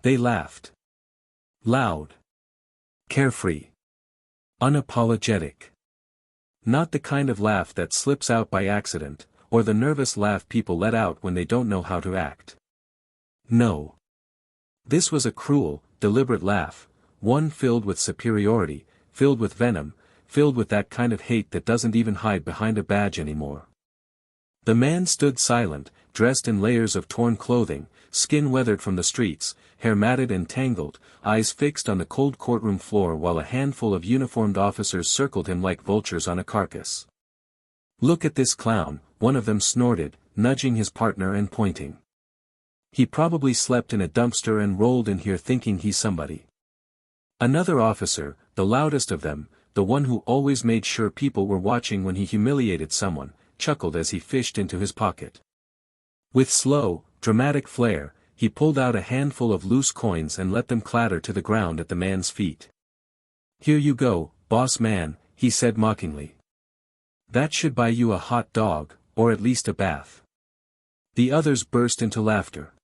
They laughed. Loud. Carefree. Unapologetic. Not the kind of laugh that slips out by accident, or the nervous laugh people let out when they don't know how to act. No. This was a cruel, deliberate laugh, one filled with superiority, filled with venom, filled with that kind of hate that doesn't even hide behind a badge anymore. The man stood silent, dressed in layers of torn clothing, skin weathered from the streets, hair matted and tangled, eyes fixed on the cold courtroom floor while a handful of uniformed officers circled him like vultures on a carcass. "Look at this clown," one of them snorted, nudging his partner and pointing. "He probably slept in a dumpster and rolled in here thinking he's somebody." Another officer, the loudest of them, the one who always made sure people were watching when he humiliated someone, chuckled as he fished into his pocket. With slow, dramatic flair, he pulled out a handful of loose coins and let them clatter to the ground at the man's feet. "Here you go, boss man," he said mockingly. "That should buy you a hot dog, or at least a bath." The others burst into laughter.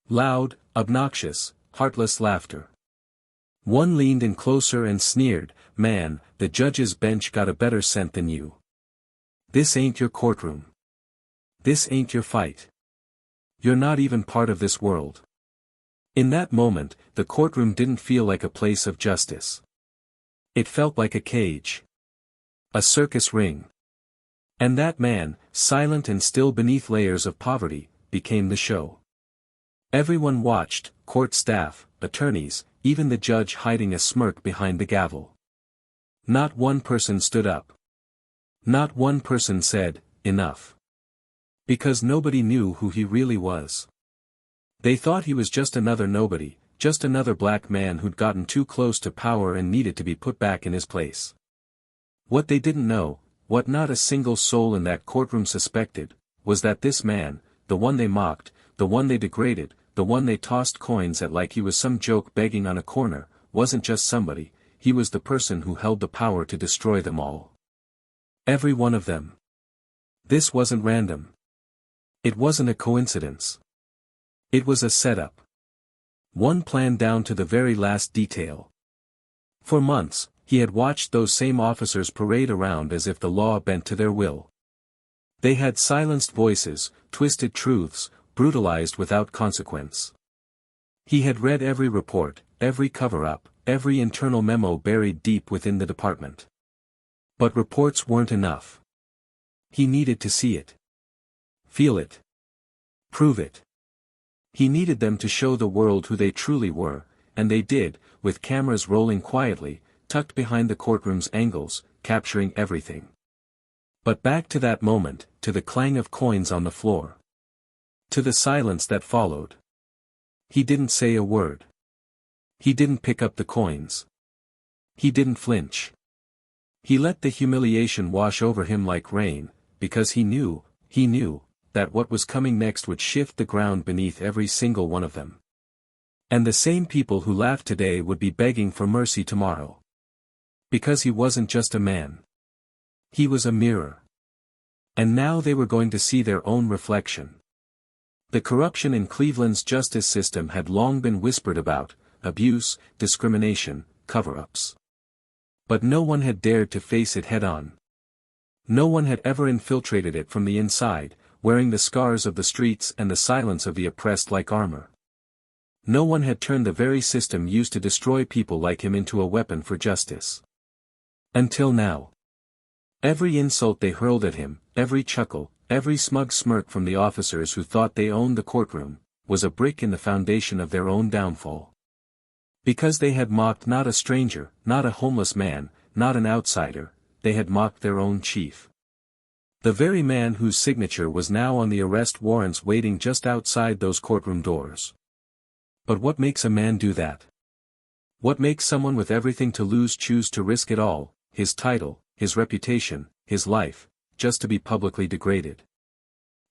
Loud, obnoxious, heartless laughter. One leaned in closer and sneered, "Man, the judge's bench got a better scent than you. This ain't your courtroom. This ain't your fight. You're not even part of this world." In that moment, the courtroom didn't feel like a place of justice. It felt like a cage. A circus ring. And that man, silent and still beneath layers of poverty, became the show. Everyone watched, court staff, attorneys, even the judge hiding a smirk behind the gavel. Not one person stood up. Not one person said, "Enough." Because nobody knew who he really was. They thought he was just another nobody, just another black man who'd gotten too close to power and needed to be put back in his place. What they didn't know, what not a single soul in that courtroom suspected, was that this man, the one they mocked, the one they degraded, the one they tossed coins at like he was some joke begging on a corner, wasn't just somebody, he was the person who held the power to destroy them all. Every one of them. This wasn't random. It wasn't a coincidence. It was a setup. One planned down to the very last detail. For months, he had watched those same officers parade around as if the law bent to their will. They had silenced voices, twisted truths, brutalized without consequence. He had read every report, every cover-up, every internal memo buried deep within the department. But reports weren't enough. He needed to see it. Feel it. Prove it. He needed them to show the world who they truly were, and they did, with cameras rolling quietly, tucked behind the courtroom's angles, capturing everything. But back to that moment, to the clang of coins on the floor. To the silence that followed. He didn't say a word. He didn't pick up the coins. He didn't flinch. He let the humiliation wash over him like rain, because he knew, that what was coming next would shift the ground beneath every single one of them. And the same people who laughed today would be begging for mercy tomorrow. Because he wasn't just a man. He was a mirror. And now they were going to see their own reflection. The corruption in Cleveland's justice system had long been whispered about, abuse, discrimination, cover-ups. But no one had dared to face it head-on. No one had ever infiltrated it from the inside, wearing the scars of the streets and the silence of the oppressed like armor. No one had turned the very system used to destroy people like him into a weapon for justice. Until now. Every insult they hurled at him, every chuckle, every smug smirk from the officers who thought they owned the courtroom, was a brick in the foundation of their own downfall. Because they had mocked not a stranger, not a homeless man, not an outsider, they had mocked their own chief. The very man whose signature was now on the arrest warrants waiting just outside those courtroom doors. But what makes a man do that? What makes someone with everything to lose choose to risk it all, his title, his reputation, his life, just to be publicly degraded?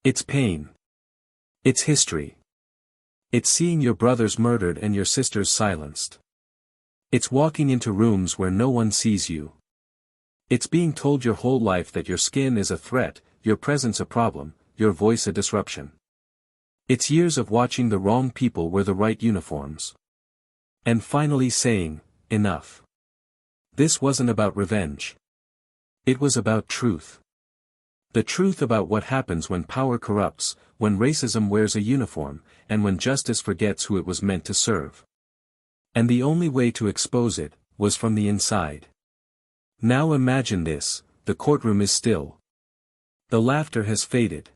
It's pain. It's history. It's seeing your brothers murdered and your sisters silenced. It's walking into rooms where no one sees you. It's being told your whole life that your skin is a threat, your presence a problem, your voice a disruption. It's years of watching the wrong people wear the right uniforms. And finally saying, enough. This wasn't about revenge. It was about truth. The truth about what happens when power corrupts, when racism wears a uniform, and when justice forgets who it was meant to serve. And the only way to expose it, was from the inside. Now imagine this, the courtroom is still. The laughter has faded.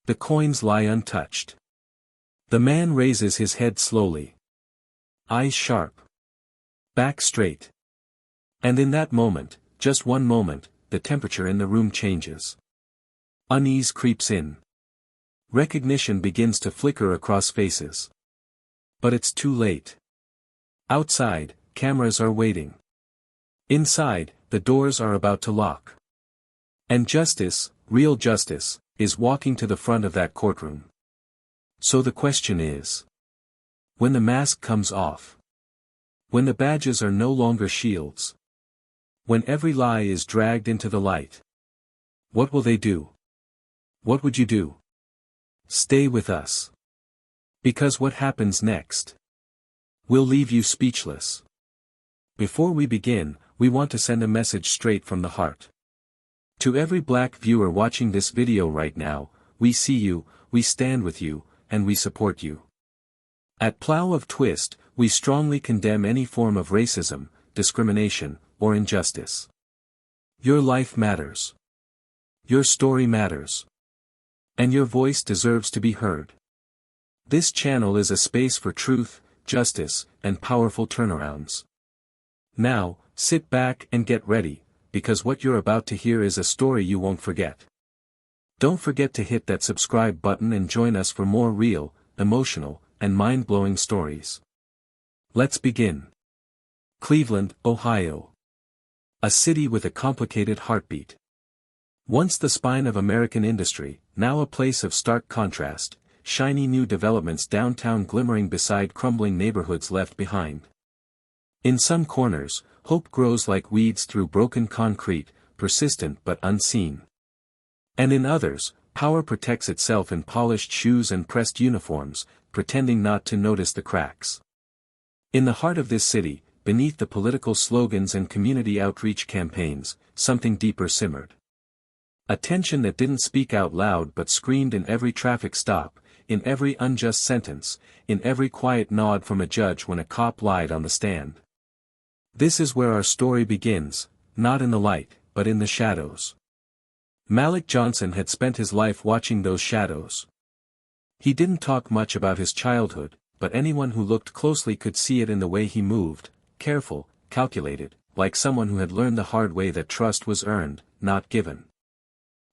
The coins lie untouched. The man raises his head slowly. Eyes sharp. Back straight. And in that moment, just one moment, the temperature in the room changes. Unease creeps in. Recognition begins to flicker across faces. But it's too late. Outside, cameras are waiting. Inside, the doors are about to lock. And justice, real justice, is walking to the front of that courtroom. So the question is, when the mask comes off, when the badges are no longer shields, when every lie is dragged into the light, what will they do? What would you do? Stay with us. Because what happens next will leave you speechless. Before we begin, we want to send a message straight from the heart. To every black viewer watching this video right now, we see you, we stand with you, and we support you. At Plow of Twist, we strongly condemn any form of racism, discrimination, or injustice. Your life matters. Your story matters. And your voice deserves to be heard. This channel is a space for truth, justice, and powerful turnarounds. Now, sit back and get ready, because what you're about to hear is a story you won't forget. Don't forget to hit that subscribe button and join us for more real, emotional, and mind-blowing stories. Let's begin. Cleveland, Ohio. A city with a complicated heartbeat. Once the spine of American industry, now a place of stark contrast, shiny new developments downtown glimmering beside crumbling neighborhoods left behind. In some corners, hope grows like weeds through broken concrete, persistent but unseen. And in others, power protects itself in polished shoes and pressed uniforms, pretending not to notice the cracks. In the heart of this city, beneath the political slogans and community outreach campaigns, something deeper simmered. A tension that didn't speak out loud but screamed in every traffic stop, in every unjust sentence, in every quiet nod from a judge when a cop lied on the stand. This is where our story begins, not in the light, but in the shadows. Malik Johnson had spent his life watching those shadows. He didn't talk much about his childhood, but anyone who looked closely could see it in the way he moved, careful, calculated, like someone who had learned the hard way that trust was earned, not given.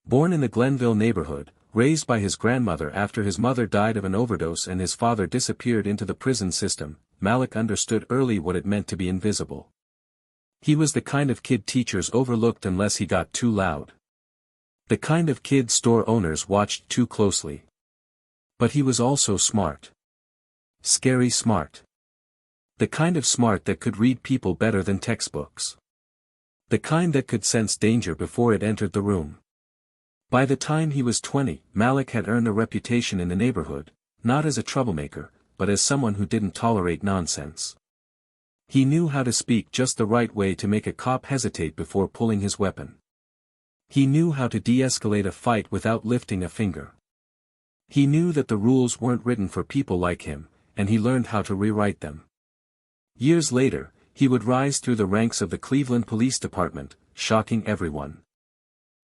Born in the Glenville neighborhood, raised by his grandmother after his mother died of an overdose and his father disappeared into the prison system, Malik understood early what it meant to be invisible. He was the kind of kid teachers overlooked unless he got too loud. The kind of kid store owners watched too closely. But he was also smart. Scary smart. The kind of smart that could read people better than textbooks. The kind that could sense danger before it entered the room. By the time he was 20, Malik had earned a reputation in the neighborhood, not as a troublemaker, but as someone who didn't tolerate nonsense. He knew how to speak just the right way to make a cop hesitate before pulling his weapon. He knew how to de-escalate a fight without lifting a finger. He knew that the rules weren't written for people like him, and he learned how to rewrite them. Years later, he would rise through the ranks of the Cleveland Police Department, shocking everyone.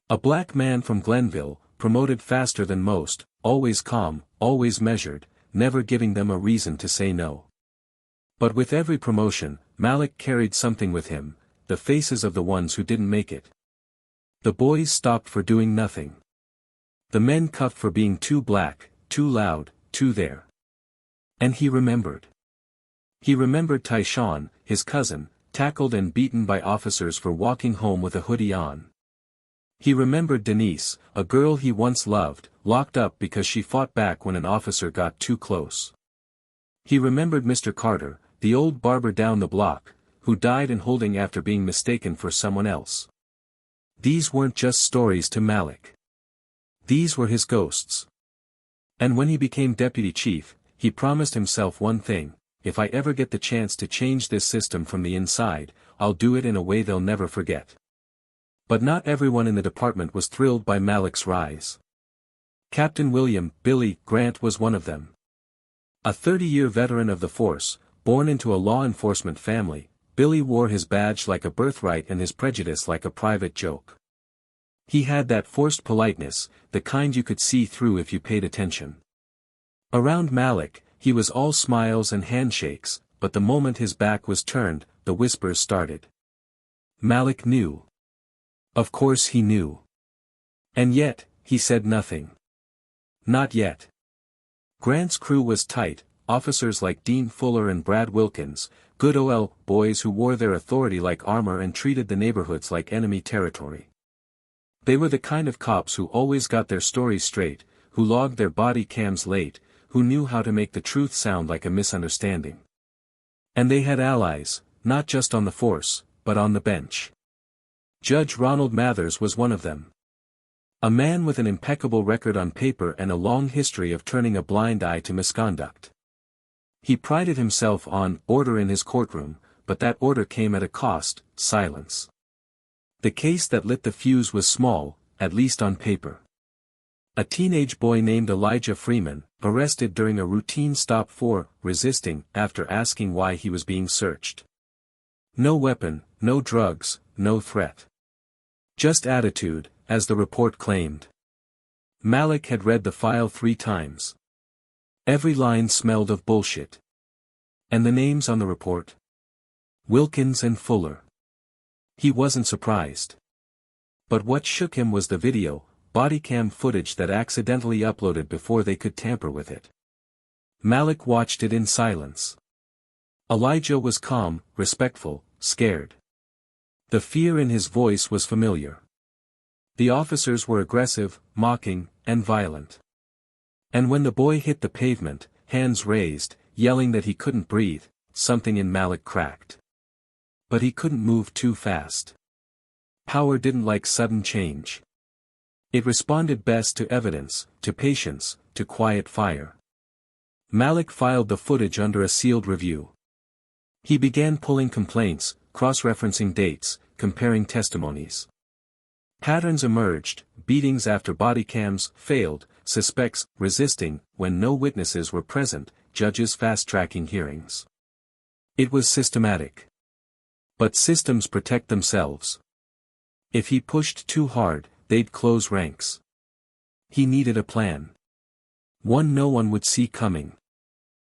A black man from Glenville, promoted faster than most, always calm, always measured, never giving them a reason to say no. But with every promotion, Malik carried something with him, the faces of the ones who didn't make it. The boys stopped for doing nothing. The men cuffed for being too black, too loud, too there. And he remembered. He remembered Tyshawn, his cousin, tackled and beaten by officers for walking home with a hoodie on. He remembered Denise, a girl he once loved, locked up because she fought back when an officer got too close. He remembered Mr. Carter, the old barber down the block, who died in holding after being mistaken for someone else. These weren't just stories to Malik. These were his ghosts. And when he became deputy chief, he promised himself one thing: if I ever get the chance to change this system from the inside, I'll do it in a way they'll never forget. But not everyone in the department was thrilled by Malik's rise. Captain William "Billy" Grant was one of them. A 30-year veteran of the force, born into a law enforcement family, Billy wore his badge like a birthright and his prejudice like a private joke. He had that forced politeness, the kind you could see through if you paid attention. Around Malik, he was all smiles and handshakes, but the moment his back was turned, the whispers started. Malik knew. Of course he knew. And yet, he said nothing. Not yet. Grant's crew was tight, officers like Dean Fuller and Brad Wilkins, good OL boys who wore their authority like armor and treated the neighborhoods like enemy territory. They were the kind of cops who always got their stories straight, who logged their body cams late, who knew how to make the truth sound like a misunderstanding. And they had allies, not just on the force, but on the bench. Judge Ronald Mathers was one of them. A man with an impeccable record on paper and a long history of turning a blind eye to misconduct. He prided himself on order in his courtroom, but that order came at a cost: silence. The case that lit the fuse was small, at least on paper. A teenage boy named Elijah Freeman, arrested during a routine stop for resisting after asking why he was being searched. No weapon, no drugs, no threat. Just attitude, as the report claimed. Malik had read the file 3 times. Every line smelled of bullshit. And the names on the report? Wilkins and Fuller. He wasn't surprised. But what shook him was the video, bodycam footage that accidentally uploaded before they could tamper with it. Malik watched it in silence. Elijah was calm, respectful, scared. The fear in his voice was familiar. The officers were aggressive, mocking, and violent. And when the boy hit the pavement, hands raised, yelling that he couldn't breathe, something in Malik cracked. But he couldn't move too fast. Power didn't like sudden change. It responded best to evidence, to patience, to quiet fire. Malik filed the footage under a sealed review. He began pulling complaints, cross-referencing dates, comparing testimonies. Patterns emerged: beatings after body cams failed, suspects resisting when no witnesses were present, judges fast-tracking hearings. It was systematic. But systems protect themselves. If he pushed too hard, they'd close ranks. He needed a plan. One no one would see coming.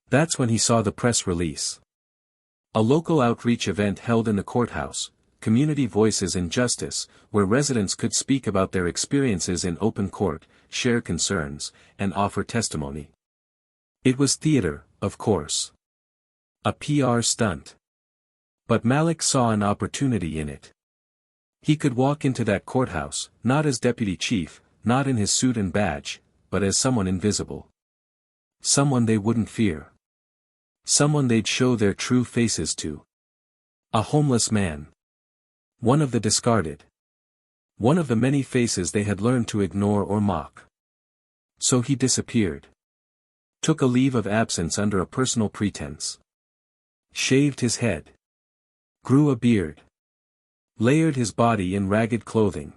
That's when he saw the press release. A local outreach event held in the courthouse, Community Voices in Justice, where residents could speak about their experiences in open court, share concerns, and offer testimony. It was theater, of course. A PR stunt. But Malik saw an opportunity in it. He could walk into that courthouse, not as deputy chief, not in his suit and badge, but as someone invisible. Someone they wouldn't fear. Someone they'd show their true faces to. A homeless man. One of the discarded. One of the many faces they had learned to ignore or mock. So he disappeared. Took a leave of absence under a personal pretense. Shaved his head. Grew a beard. Layered his body in ragged clothing.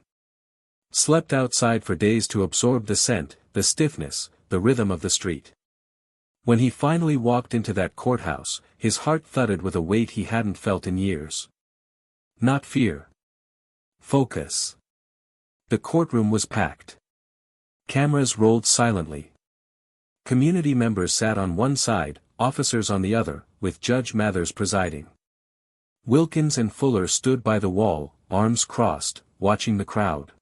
Slept outside for days to absorb the scent, the stiffness, the rhythm of the street. When he finally walked into that courthouse, his heart thudded with a weight he hadn't felt in years. Not fear. Focus. The courtroom was packed. Cameras rolled silently. Community members sat on one side, officers on the other, with Judge Mathers presiding. Wilkins and Fuller stood by the wall, arms crossed, watching the crowd.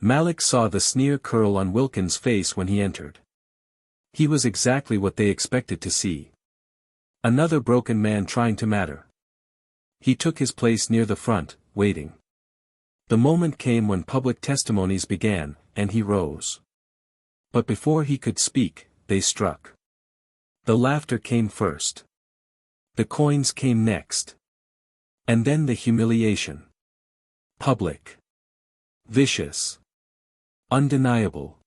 Malik saw the sneer curl on Wilkins' face when he entered. He was exactly what they expected to see. Another broken man trying to matter. He took his place near the front, waiting. The moment came when public testimonies began, and he rose. But before he could speak, they struck. The laughter came first. The coins came next. And then the humiliation. Public. Vicious. Undeniable.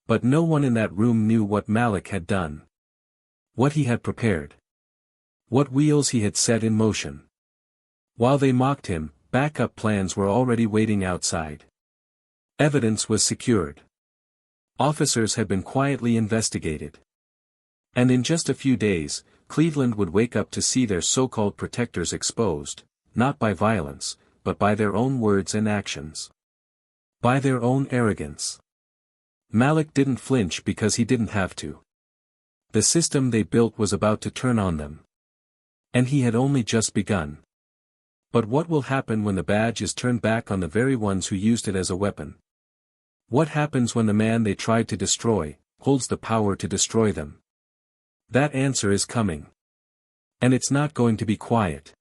But no one in that room knew what Malik had done. What he had prepared. What wheels he had set in motion. While they mocked him, backup plans were already waiting outside. Evidence was secured. Officers had been quietly investigated. And in just a few days, Cleveland would wake up to see their so-called protectors exposed, not by violence, but by their own words and actions. By their own arrogance. Malik didn't flinch because he didn't have to. The system they built was about to turn on them. And he had only just begun. But what will happen when the badge is turned back on the very ones who used it as a weapon? What happens when the man they tried to destroy, holds the power to destroy them? That answer is coming. And it's not going to be quiet.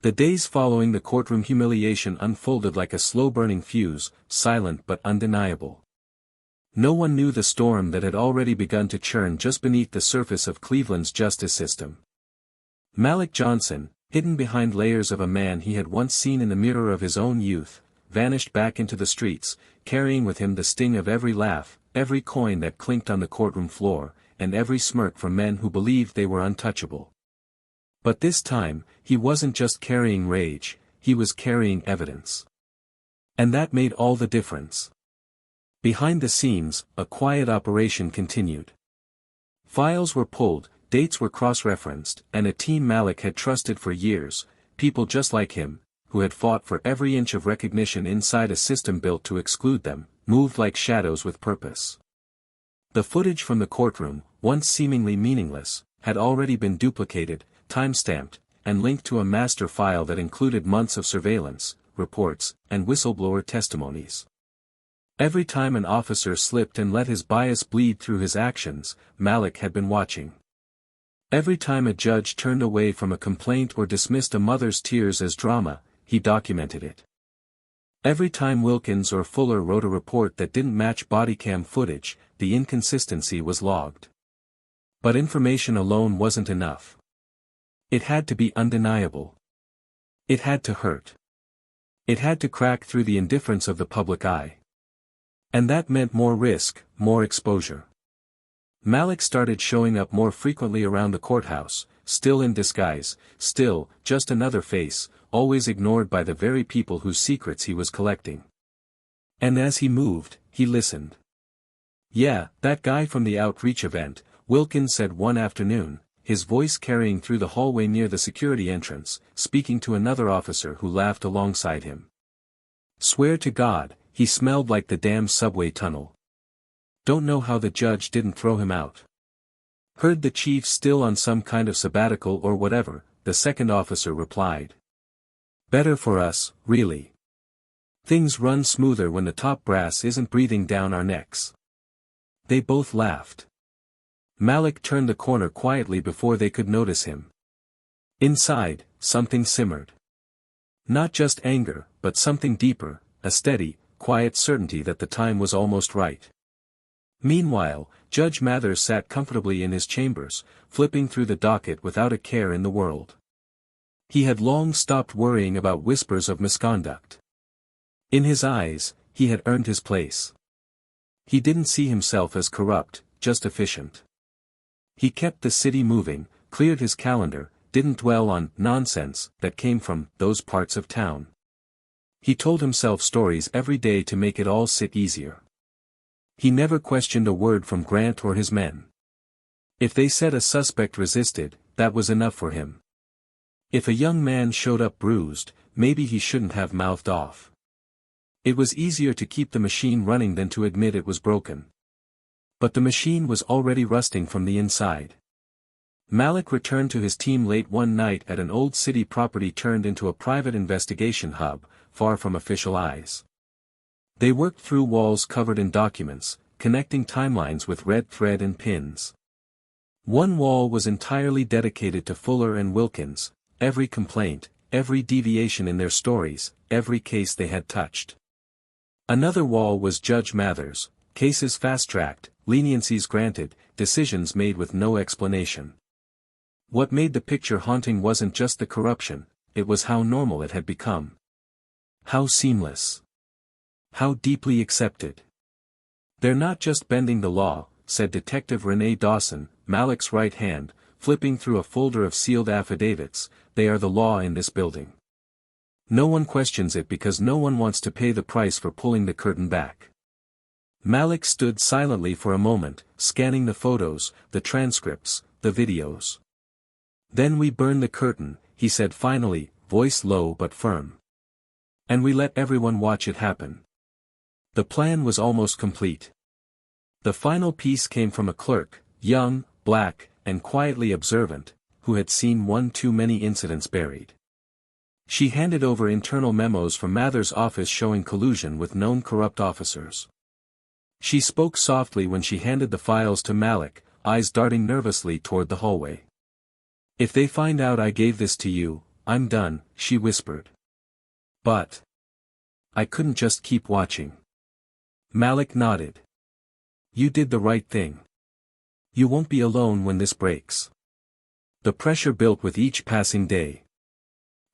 The days following the courtroom humiliation unfolded like a slow-burning fuse, silent but undeniable. No one knew the storm that had already begun to churn just beneath the surface of Cleveland's justice system. Malik Johnson, hidden behind layers of a man he had once seen in the mirror of his own youth, vanished back into the streets, carrying with him the sting of every laugh, every coin that clinked on the courtroom floor, and every smirk from men who believed they were untouchable. But this time, he wasn't just carrying rage, he was carrying evidence. And that made all the difference. Behind the scenes, a quiet operation continued. Files were pulled, dates were cross-referenced, and a team Malik had trusted for years, people just like him, who had fought for every inch of recognition inside a system built to exclude them, moved like shadows with purpose. The footage from the courtroom, once seemingly meaningless, had already been duplicated, time-stamped, and linked to a master file that included months of surveillance, reports, and whistleblower testimonies. Every time an officer slipped and let his bias bleed through his actions, Malik had been watching. Every time a judge turned away from a complaint or dismissed a mother's tears as drama, he documented it. Every time Wilkins or Fuller wrote a report that didn't match bodycam footage, the inconsistency was logged. But information alone wasn't enough. It had to be undeniable. It had to hurt. It had to crack through the indifference of the public eye. And that meant more risk, more exposure. Malik started showing up more frequently around the courthouse, still in disguise, still, just another face, always ignored by the very people whose secrets he was collecting. And as he moved, he listened. "Yeah, that guy from the outreach event," Wilkins said one afternoon, his voice carrying through the hallway near the security entrance, speaking to another officer who laughed alongside him. "Swear to God, he smelled like the damn subway tunnel. Don't know how the judge didn't throw him out. Heard the chief's still on some kind of sabbatical or whatever," the second officer replied. "Better for us, really. Things run smoother when the top brass isn't breathing down our necks." They both laughed. Malik turned the corner quietly before they could notice him. Inside, something simmered. Not just anger, but something deeper, a steady, quiet certainty that the time was almost right. Meanwhile, Judge Mathers sat comfortably in his chambers, flipping through the docket without a care in the world. He had long stopped worrying about whispers of misconduct. In his eyes, he had earned his place. He didn't see himself as corrupt, just efficient. He kept the city moving, cleared his calendar, didn't dwell on nonsense that came from those parts of town. He told himself stories every day to make it all sit easier. He never questioned a word from Grant or his men. If they said a suspect resisted, that was enough for him. If a young man showed up bruised, maybe he shouldn't have mouthed off. It was easier to keep the machine running than to admit it was broken. But the machine was already rusting from the inside. Malik returned to his team late one night at an old city property turned into a private investigation hub, far from official eyes. They worked through walls covered in documents, connecting timelines with red thread and pins. One wall was entirely dedicated to Fuller and Wilkins, every complaint, every deviation in their stories, every case they had touched. Another wall was Judge Mathers, cases fast-tracked, leniencies granted, decisions made with no explanation. What made the picture haunting wasn't just the corruption, it was how normal it had become. How seamless. How deeply accepted. "They're not just bending the law," said Detective Renee Dawson, Malik's right hand, flipping through a folder of sealed affidavits. "They are the law in this building. No one questions it because no one wants to pay the price for pulling the curtain back." Malik stood silently for a moment, scanning the photos, the transcripts, the videos. "Then we burn the curtain," he said finally, voice low but firm. "And we let everyone watch it happen." The plan was almost complete. The final piece came from a clerk, young, black, and quietly observant, who had seen one too many incidents buried. She handed over internal memos from Mather's office showing collusion with known corrupt officers. She spoke softly when she handed the files to Malik, eyes darting nervously toward the hallway. "If they find out I gave this to you, I'm done," she whispered. "But I couldn't just keep watching." Malik nodded. "You did the right thing. You won't be alone when this breaks." The pressure built with each passing day.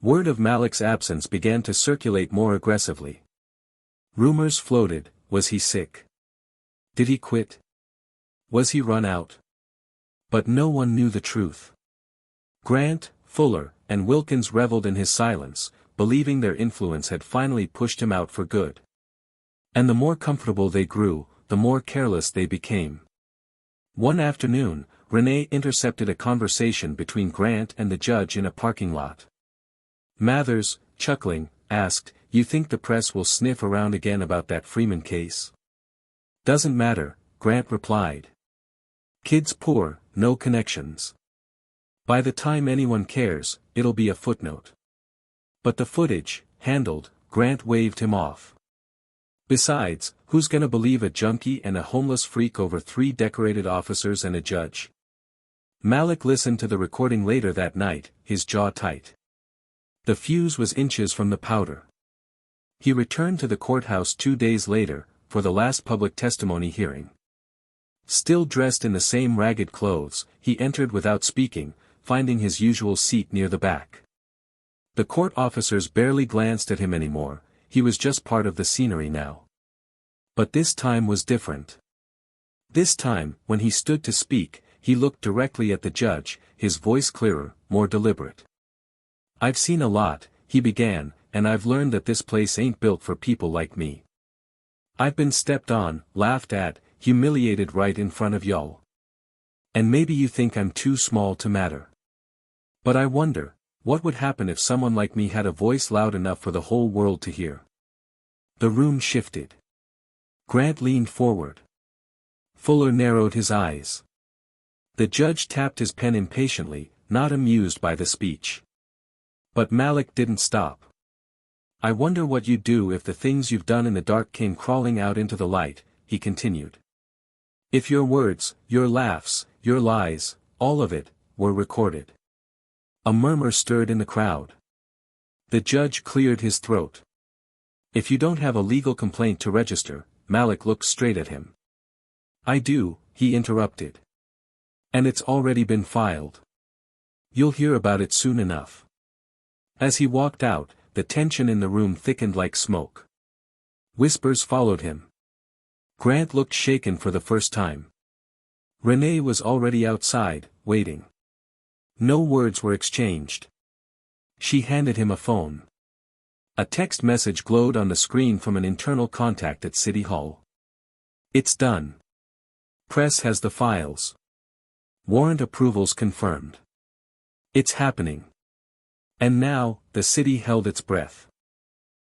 Word of Malik's absence began to circulate more aggressively. Rumors floated: was he sick? Did he quit? Was he run out? But no one knew the truth. Grant, Fuller, and Wilkins reveled in his silence, believing their influence had finally pushed him out for good. And the more comfortable they grew, the more careless they became. One afternoon, Renee intercepted a conversation between Grant and the judge in a parking lot. Mathers, chuckling, asked, "You think the press will sniff around again about that Freeman case?" "Doesn't matter," Grant replied. "Kid's poor, no connections. By the time anyone cares, it'll be a footnote." "But the footage, handled," Grant waved him off. "Besides, who's gonna believe a junkie and a homeless freak over 3 decorated officers and a judge?" Malik listened to the recording later that night, his jaw tight. The fuse was inches from the powder. He returned to the courthouse 2 days later, for the last public testimony hearing. Still dressed in the same ragged clothes, he entered without speaking, finding his usual seat near the back. The court officers barely glanced at him anymore, he was just part of the scenery now. But this time was different. This time, when he stood to speak, he looked directly at the judge, his voice clearer, more deliberate. "I've seen a lot," he began, "and I've learned that this place ain't built for people like me. I've been stepped on, laughed at, humiliated right in front of y'all. And maybe you think I'm too small to matter. But I wonder, what would happen if someone like me had a voice loud enough for the whole world to hear?" The room shifted. Grant leaned forward. Fuller narrowed his eyes. The judge tapped his pen impatiently, not amused by the speech. But Malik didn't stop. "I wonder what you'd do if the things you've done in the dark came crawling out into the light," he continued. "If your words, your laughs, your lies, all of it, were recorded." A murmur stirred in the crowd. The judge cleared his throat. "If you don't have a legal complaint to register," Malik looked straight at him. "I do," he interrupted. "And it's already been filed. You'll hear about it soon enough." As he walked out, the tension in the room thickened like smoke. Whispers followed him. Grant looked shaken for the first time. Renee was already outside, waiting. No words were exchanged. She handed him a phone. A text message glowed on the screen from an internal contact at City Hall. "It's done. Press has the files. Warrant approvals confirmed. It's happening." And now, the city held its breath.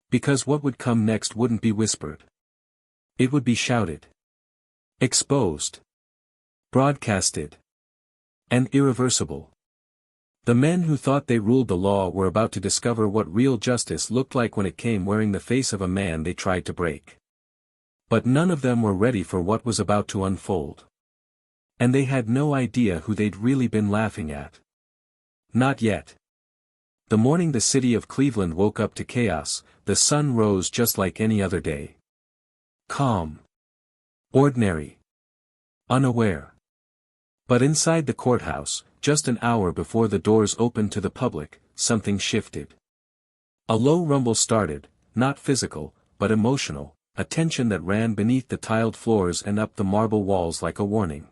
Because what would come next wouldn't be whispered. It would be shouted. Exposed. Broadcasted. And irreversible. The men who thought they ruled the law were about to discover what real justice looked like when it came wearing the face of a man they tried to break. But none of them were ready for what was about to unfold. And they had no idea who they'd really been laughing at. Not yet. The morning the city of Cleveland woke up to chaos, the sun rose just like any other day. Calm. Ordinary. Unaware. But inside the courthouse, just an hour before the doors opened to the public, something shifted. A low rumble started, not physical, but emotional, a tension that ran beneath the tiled floors and up the marble walls like a warning.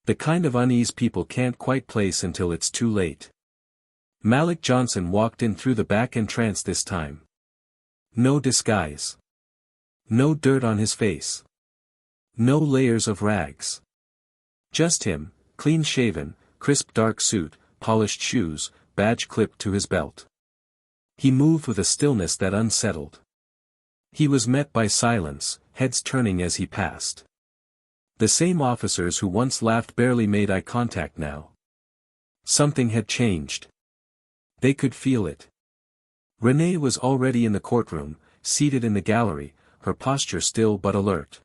The kind of unease people can't quite place until it's too late. Malik Johnson walked in through the back entrance this time. No disguise. No dirt on his face. No layers of rags. Just him, clean-shaven, crisp dark suit, polished shoes, badge clipped to his belt. He moved with a stillness that unsettled. He was met by silence, heads turning as he passed. The same officers who once laughed barely made eye contact now. Something had changed. They could feel it. Renee was already in the courtroom, seated in the gallery, her posture still but alert.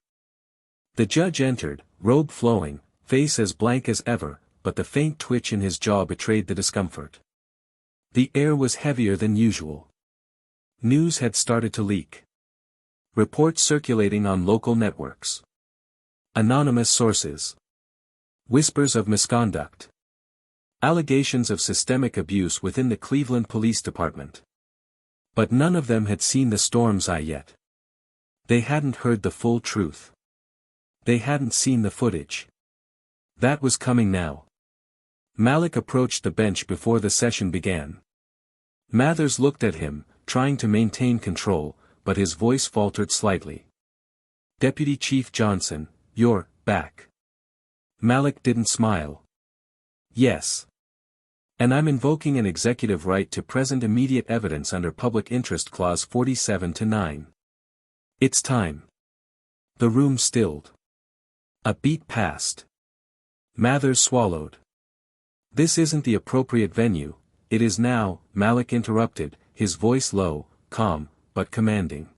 The judge entered, robe flowing, face as blank as ever, but the faint twitch in his jaw betrayed the discomfort. The air was heavier than usual. News had started to leak. Reports circulating on local networks. Anonymous sources. Whispers of misconduct. Allegations of systemic abuse within the Cleveland Police Department. But none of them had seen the storm's eye yet. They hadn't heard the full truth. They hadn't seen the footage. That was coming now. Malik approached the bench before the session began. Mathers looked at him, trying to maintain control, but his voice faltered slightly. Deputy Chief Johnson, you're back. Malik didn't smile. Yes. And I'm invoking an executive right to present immediate evidence under Public Interest Clause 47-9. It's time. The room stilled. A beat passed. Mathers swallowed. This isn't the appropriate venue, it is now, Malik interrupted, his voice low, calm, but commanding.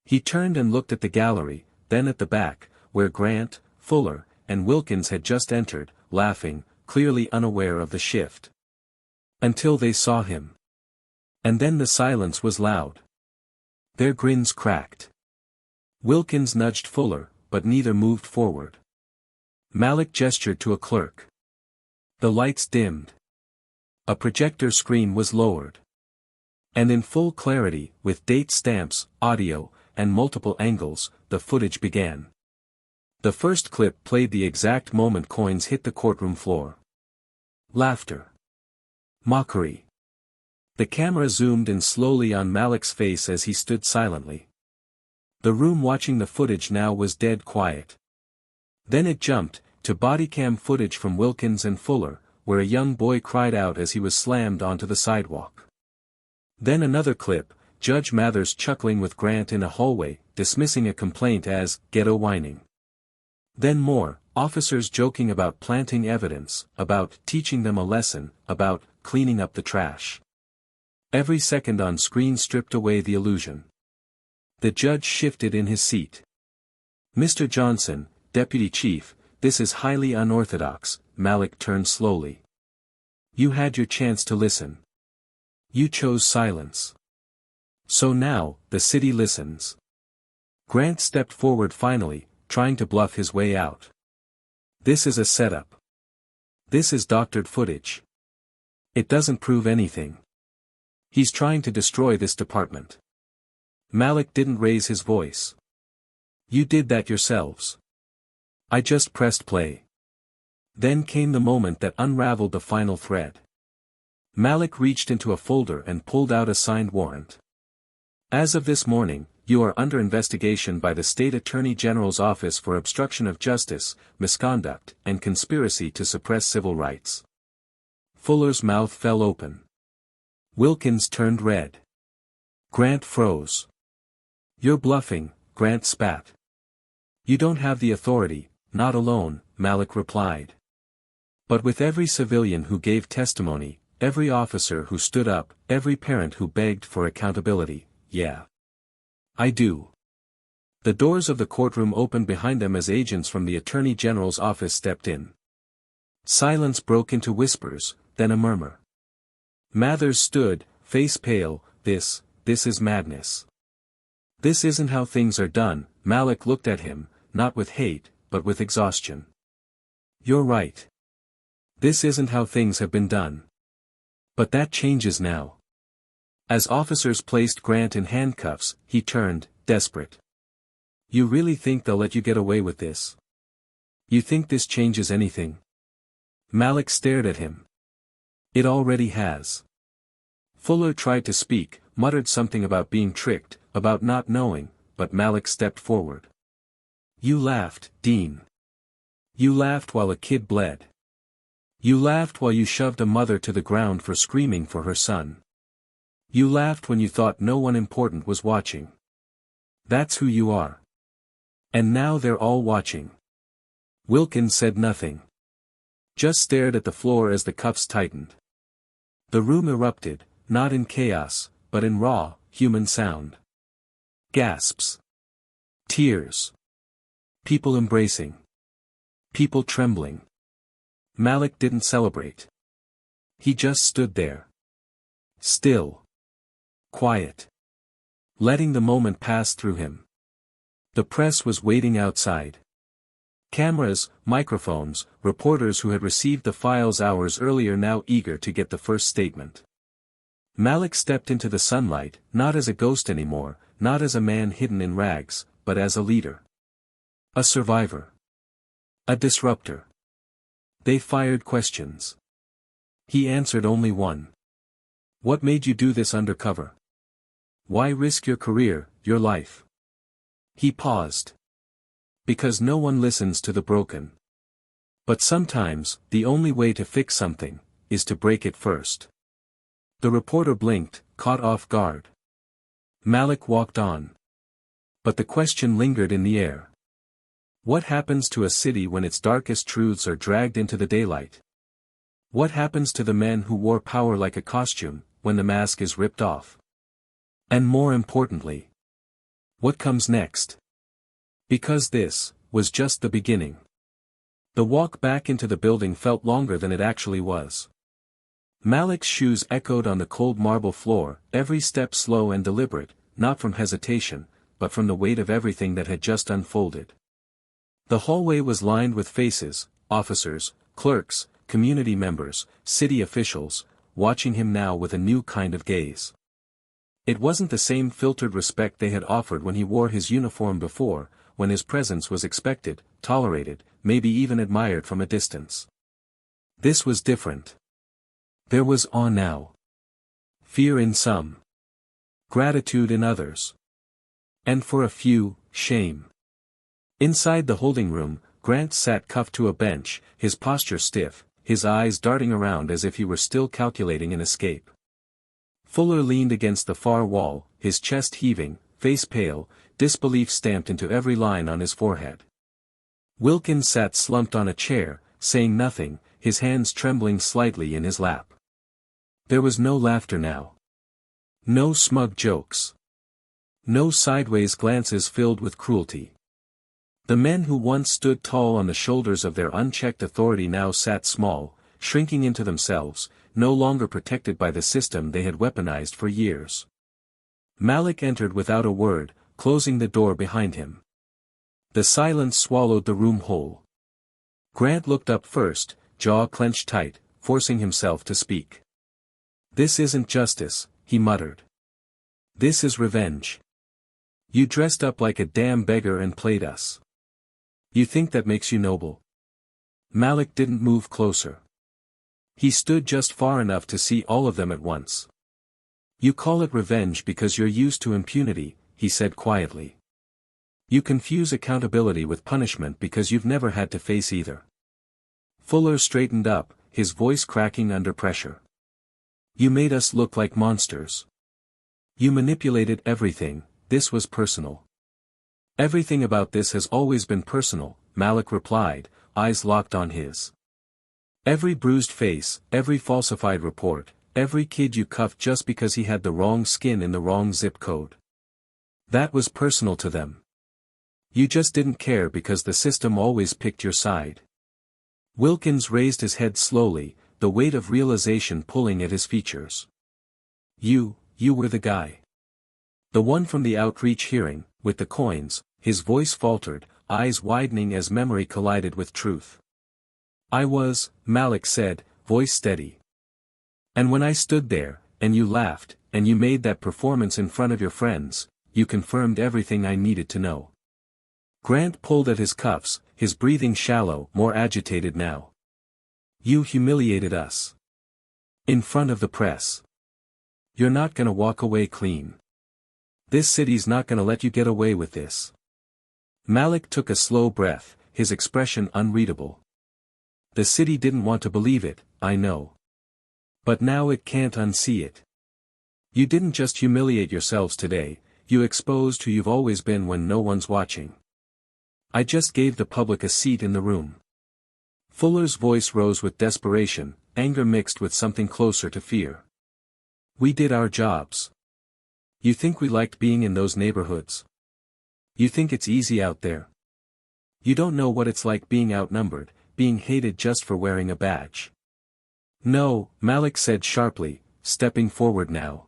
He turned and looked at the gallery, then at the back, where Grant, Fuller, and Wilkins had just entered, laughing, clearly unaware of the shift. Until they saw him. And then the silence was loud. Their grins cracked. Wilkins nudged Fuller, but neither moved forward. Malik gestured to a clerk. The lights dimmed. A projector screen was lowered. And in full clarity, with date stamps, audio, and multiple angles, the footage began. The first clip played the exact moment coins hit the courtroom floor. Laughter. Mockery. The camera zoomed in slowly on Malik's face as he stood silently. The room watching the footage now was dead quiet. Then it jumped, to bodycam footage from Wilkins and Fuller, where a young boy cried out as he was slammed onto the sidewalk. Then another clip, Judge Mathers chuckling with Grant in a hallway, dismissing a complaint as ghetto whining. Then more, officers joking about planting evidence, about teaching them a lesson, about cleaning up the trash. Every second on screen stripped away the illusion. The judge shifted in his seat. Mr. Johnson, Deputy Chief, this is highly unorthodox, Malik turned slowly. You had your chance to listen. You chose silence. So now, the city listens. Grant stepped forward finally, trying to bluff his way out. This is a setup. This is doctored footage. It doesn't prove anything. He's trying to destroy this department. Malik didn't raise his voice. You did that yourselves. I just pressed play. Then came the moment that unraveled the final thread. Malik reached into a folder and pulled out a signed warrant. As of this morning, you are under investigation by the State Attorney General's Office for obstruction of justice, misconduct, and conspiracy to suppress civil rights. Fuller's mouth fell open. Wilkins turned red. Grant froze. You're bluffing, Grant spat. You don't have the authority, not alone, Malik replied. But with every civilian who gave testimony, every officer who stood up, every parent who begged for accountability, yeah. I do. The doors of the courtroom opened behind them as agents from the Attorney General's office stepped in. Silence broke into whispers, then a murmur. Mathers stood, face pale, this is madness. This isn't how things are done, Malik looked at him, not with hate, but with exhaustion. You're right. This isn't how things have been done. But that changes now. As officers placed Grant in handcuffs, he turned, desperate. You really think they'll let you get away with this? You think this changes anything? Malik stared at him. It already has. Fuller tried to speak, muttered something about being tricked, about not knowing, but Malik stepped forward. You laughed, Dean. You laughed while a kid bled. You laughed while you shoved a mother to the ground for screaming for her son. You laughed when you thought no one important was watching. That's who you are. And now they're all watching. Wilkins said nothing. Just stared at the floor as the cuffs tightened. The room erupted, not in chaos, but in raw, human sound. Gasps. Tears. People embracing. People trembling. Malik didn't celebrate. He just stood there. Still. Quiet. Letting the moment pass through him. The press was waiting outside. Cameras, microphones, reporters who had received the files hours earlier now eager to get the first statement. Malik stepped into the sunlight, not as a ghost anymore, not as a man hidden in rags, but as a leader. A survivor. A disruptor. They fired questions. He answered only one. What made you do this undercover? Why risk your career, your life? He paused. Because no one listens to the broken. But sometimes, the only way to fix something, is to break it first. The reporter blinked, caught off guard. Malik walked on. But the question lingered in the air. What happens to a city when its darkest truths are dragged into the daylight? What happens to the men who wore power like a costume, when the mask is ripped off? And more importantly, what comes next? Because this was just the beginning. The walk back into the building felt longer than it actually was. Malik's shoes echoed on the cold marble floor, every step slow and deliberate, not from hesitation, but from the weight of everything that had just unfolded. The hallway was lined with faces, officers, clerks, community members, city officials, watching him now with a new kind of gaze. It wasn't the same filtered respect they had offered when he wore his uniform before, when his presence was expected, tolerated, maybe even admired from a distance. This was different. There was awe now. Fear in some. Gratitude in others. And for a few, shame. Inside the holding room, Grant sat cuffed to a bench, his posture stiff, his eyes darting around as if he were still calculating an escape. Fuller leaned against the far wall, his chest heaving, face pale, disbelief stamped into every line on his forehead. Wilkins sat slumped on a chair, saying nothing, his hands trembling slightly in his lap. There was no laughter now. No smug jokes. No sideways glances filled with cruelty. The men who once stood tall on the shoulders of their unchecked authority now sat small, shrinking into themselves, no longer protected by the system they had weaponized for years. Malik entered without a word, closing the door behind him. The silence swallowed the room whole. Grant looked up first, jaw clenched tight, forcing himself to speak. This isn't justice, he muttered. This is revenge. You dressed up like a damn beggar and played us. You think that makes you noble? Malik didn't move closer. He stood just far enough to see all of them at once. You call it revenge because you're used to impunity, he said quietly. You confuse accountability with punishment because you've never had to face either. Fuller straightened up, his voice cracking under pressure. You made us look like monsters. You manipulated everything, this was personal. Everything about this has always been personal, Malik replied, eyes locked on his. Every bruised face, every falsified report, every kid you cuffed just because he had the wrong skin in the wrong zip code. That was personal to them. You just didn't care because the system always picked your side. Wilkins raised his head slowly, the weight of realization pulling at his features. You were the guy. The one from the outreach hearing, with the coins, his voice faltered, eyes widening as memory collided with truth. I was, Malik said, voice steady. And when I stood there, and you laughed, and you made that performance in front of your friends, you confirmed everything I needed to know. Grant pulled at his cuffs, his breathing shallow, more agitated now. You humiliated us. In front of the press. You're not gonna walk away clean. This city's not gonna let you get away with this. Malik took a slow breath, his expression unreadable. The city didn't want to believe it, I know. But now it can't unsee it. You didn't just humiliate yourselves today, you exposed who you've always been when no one's watching. I just gave the public a seat in the room. Fuller's voice rose with desperation, anger mixed with something closer to fear. We did our jobs. You think we liked being in those neighborhoods? You think it's easy out there? You don't know what it's like being outnumbered, being hated just for wearing a badge. No, Malik said sharply, stepping forward now.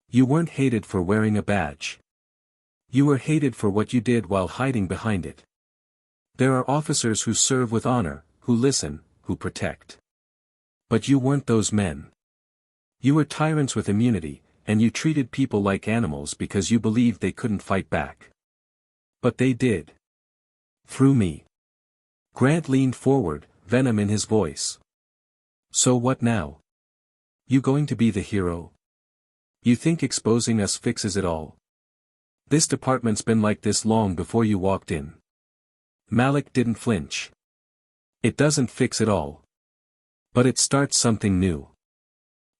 You weren't hated for wearing a badge. You were hated for what you did while hiding behind it. There are officers who serve with honor, who listen, who protect. But you weren't those men. You were tyrants with immunity, and you treated people like animals because you believed they couldn't fight back. But they did. Through me. Grant leaned forward, venom in his voice. So what now? You going to be the hero? You think exposing us fixes it all? This department's been like this long before you walked in. Malik didn't flinch. It doesn't fix it all. But it starts something new.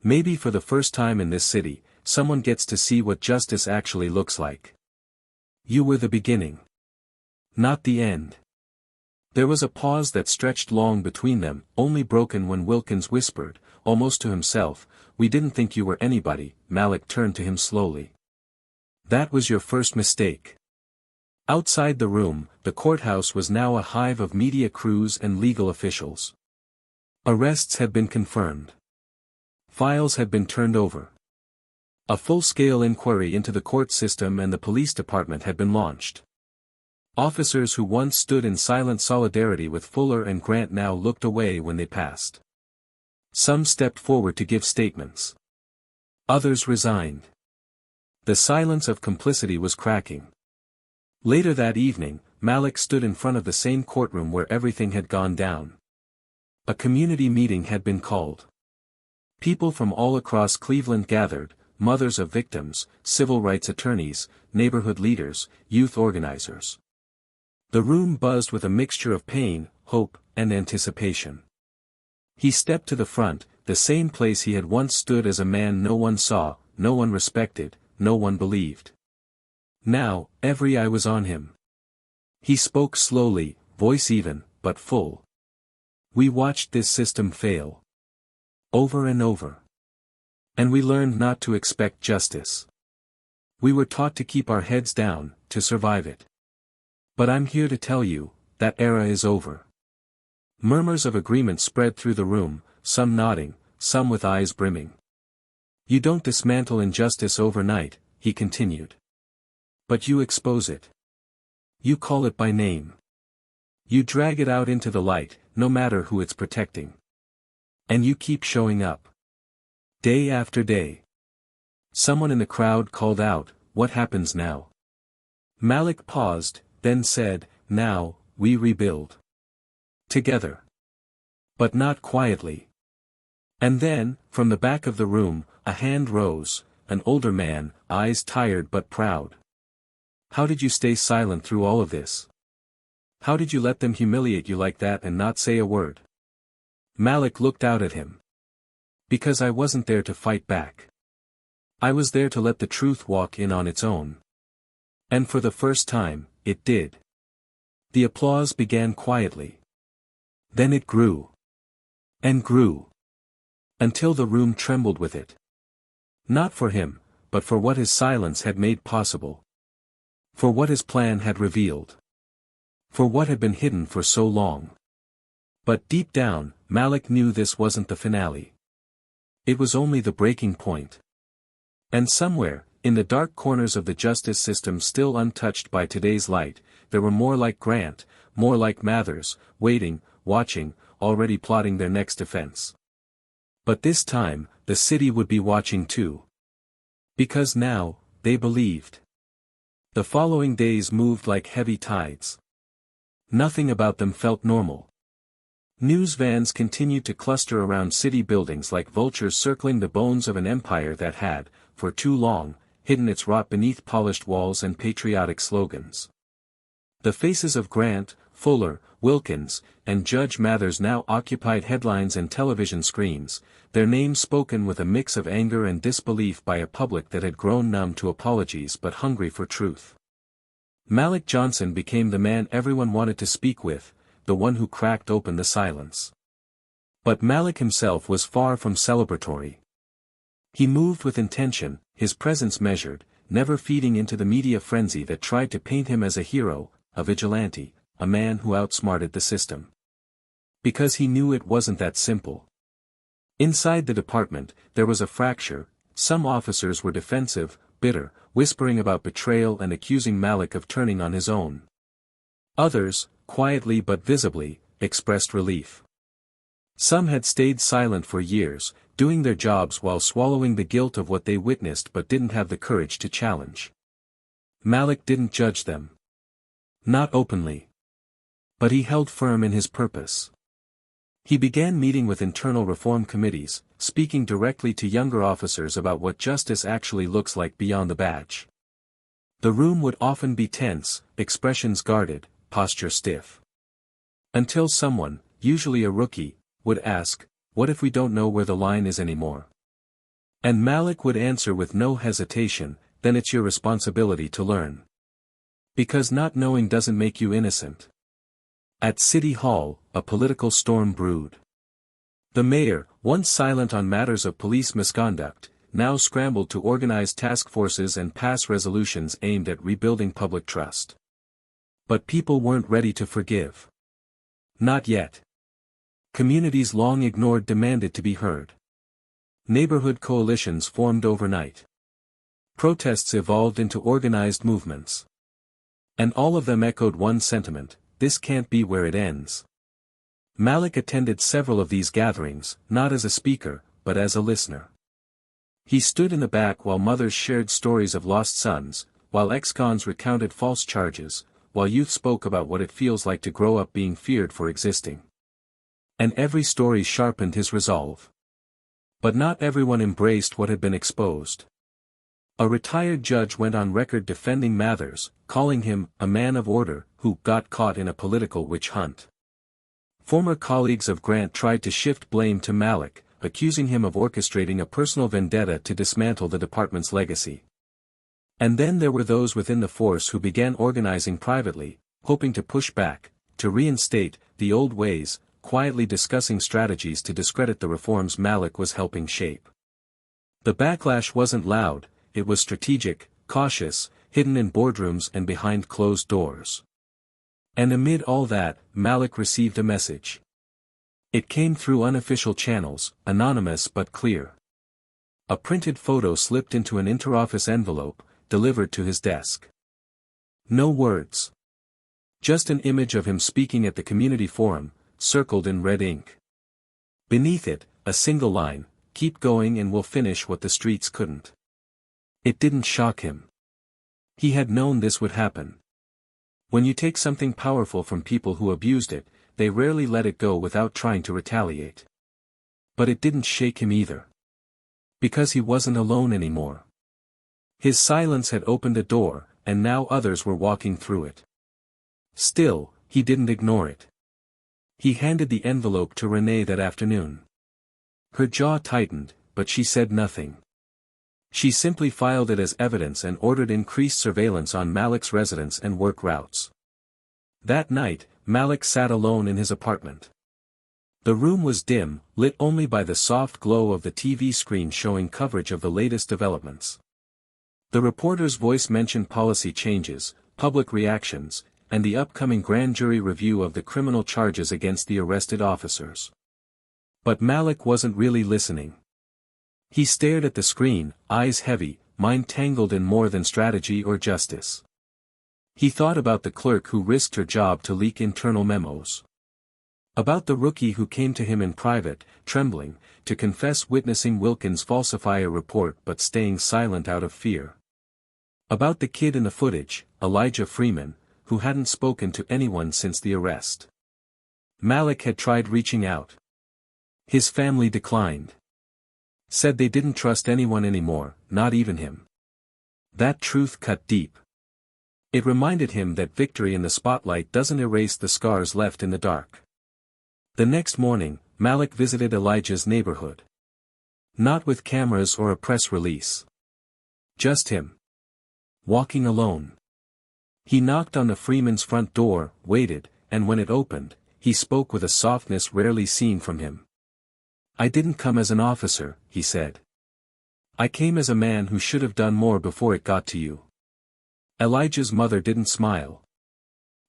Maybe for the first time in this city, someone gets to see what justice actually looks like. You were the beginning. Not the end. There was a pause that stretched long between them, only broken when Wilkins whispered, almost to himself, "We didn't think you were anybody." Malik turned to him slowly. That was your first mistake. Outside the room, the courthouse was now a hive of media crews and legal officials. Arrests had been confirmed. Files had been turned over. A full-scale inquiry into the court system and the police department had been launched. Officers who once stood in silent solidarity with Fuller and Grant now looked away when they passed. Some stepped forward to give statements. Others resigned. The silence of complicity was cracking. Later that evening, Malik stood in front of the same courtroom where everything had gone down. A community meeting had been called. People from all across Cleveland gathered, mothers of victims, civil rights attorneys, neighborhood leaders, youth organizers. The room buzzed with a mixture of pain, hope, and anticipation. He stepped to the front, the same place he had once stood as a man no one saw, no one respected, no one believed. Now, every eye was on him. He spoke slowly, voice even, but full. We watched this system fail. Over and over. And we learned not to expect justice. We were taught to keep our heads down, to survive it. But I'm here to tell you, that era is over. Murmurs of agreement spread through the room, some nodding, some with eyes brimming. You don't dismantle injustice overnight, he continued. But you expose it. You call it by name. You drag it out into the light, no matter who it's protecting. And you keep showing up. Day after day. Someone in the crowd called out, "What happens now?" Malik paused, then said, "Now, we rebuild. Together. But not quietly." And then, from the back of the room, a hand rose, an older man, eyes tired but proud. How did you stay silent through all of this? How did you let them humiliate you like that and not say a word? Malik looked out at him. Because I wasn't there to fight back. I was there to let the truth walk in on its own. And for the first time, it did. The applause began quietly. Then it grew. And grew. Until the room trembled with it. Not for him, but for what his silence had made possible. For what his plan had revealed. For what had been hidden for so long. But deep down, Malik knew this wasn't the finale. It was only the breaking point. And somewhere, in the dark corners of the justice system still untouched by today's light, there were more like Grant, more like Mathers, waiting, watching, already plotting their next defense. But this time, the city would be watching too. Because now, they believed. The following days moved like heavy tides. Nothing about them felt normal. News vans continued to cluster around city buildings like vultures circling the bones of an empire that had, for too long, hidden its rot beneath polished walls and patriotic slogans. The faces of Grant, Fuller, Wilkins, and Judge Mathers now occupied headlines and television screens, their names spoken with a mix of anger and disbelief by a public that had grown numb to apologies but hungry for truth. Malik Johnson became the man everyone wanted to speak with, the one who cracked open the silence. But Malik himself was far from celebratory. He moved with intention, his presence measured, never feeding into the media frenzy that tried to paint him as a hero, a vigilante, a man who outsmarted the system. Because he knew it wasn't that simple. Inside the department, there was a fracture. Some officers were defensive, bitter, whispering about betrayal and accusing Malik of turning on his own. Others, quietly but visibly, expressed relief. Some had stayed silent for years, doing their jobs while swallowing the guilt of what they witnessed but didn't have the courage to challenge. Malik didn't judge them. Not openly. But he held firm in his purpose. He began meeting with internal reform committees, speaking directly to younger officers about what justice actually looks like beyond the badge. The room would often be tense, expressions guarded, posture stiff. Until someone, usually a rookie, would ask, "What if we don't know where the line is anymore?" And Malik would answer with no hesitation, "Then it's your responsibility to learn. Because not knowing doesn't make you innocent." At City Hall, a political storm brewed. The mayor, once silent on matters of police misconduct, now scrambled to organize task forces and pass resolutions aimed at rebuilding public trust. But people weren't ready to forgive. Not yet. Communities long ignored demanded to be heard. Neighborhood coalitions formed overnight. Protests evolved into organized movements. And all of them echoed one sentiment: this can't be where it ends. Malik attended several of these gatherings, not as a speaker, but as a listener. He stood in the back while mothers shared stories of lost sons, while ex-cons recounted false charges, while youth spoke about what it feels like to grow up being feared for existing. And every story sharpened his resolve. But not everyone embraced what had been exposed. A retired judge went on record defending Mathers, calling him a man of order who got caught in a political witch hunt. Former colleagues of Grant tried to shift blame to Malik, accusing him of orchestrating a personal vendetta to dismantle the department's legacy. And then there were those within the force who began organizing privately, hoping to push back, to reinstate the old ways, quietly discussing strategies to discredit the reforms Malik was helping shape. The backlash wasn't loud, it was strategic, cautious, hidden in boardrooms and behind closed doors. And amid all that, Malik received a message. It came through unofficial channels, anonymous but clear. A printed photo slipped into an interoffice envelope, delivered to his desk. No words. Just an image of him speaking at the community forum, circled in red ink. Beneath it, a single line: "Keep going and we'll finish what the streets couldn't." It didn't shock him. He had known this would happen. When you take something powerful from people who abused it, they rarely let it go without trying to retaliate. But it didn't shake him either. Because he wasn't alone anymore. His silence had opened a door, and now others were walking through it. Still, he didn't ignore it. He handed the envelope to Renee that afternoon. Her jaw tightened, but she said nothing. She simply filed it as evidence and ordered increased surveillance on Malik's residence and work routes. That night, Malik sat alone in his apartment. The room was dim, lit only by the soft glow of the TV screen showing coverage of the latest developments. The reporter's voice mentioned policy changes, public reactions, and the upcoming grand jury review of the criminal charges against the arrested officers. But Malik wasn't really listening. He stared at the screen, eyes heavy, mind tangled in more than strategy or justice. He thought about the clerk who risked her job to leak internal memos. About the rookie who came to him in private, trembling, to confess witnessing Wilkins falsify a report but staying silent out of fear. About the kid in the footage, Elijah Freeman, who hadn't spoken to anyone since the arrest. Malik had tried reaching out. His family declined. Said they didn't trust anyone anymore, not even him. That truth cut deep. It reminded him that victory in the spotlight doesn't erase the scars left in the dark. The next morning, Malik visited Elijah's neighborhood. Not with cameras or a press release. Just him. Walking alone. He knocked on the Freeman's front door, waited, and when it opened, he spoke with a softness rarely seen from him. "I didn't come as an officer," he said. "I came as a man who should have done more before it got to you." Elijah's mother didn't smile.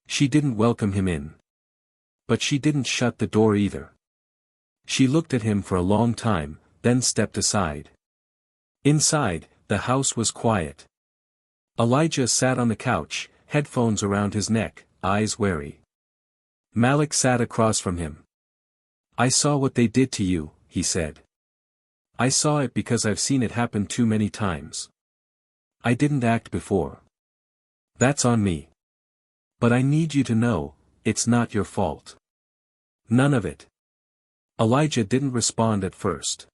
She didn't welcome him in. But she didn't shut the door either. She looked at him for a long time, then stepped aside. Inside, the house was quiet. Elijah sat on the couch, headphones around his neck, eyes wary. Malik sat across from him. "I saw what they did to you," he said. "I saw it because I've seen it happen too many times. I didn't act before. That's on me. But I need you to know, it's not your fault. None of it." Elijah didn't respond at first.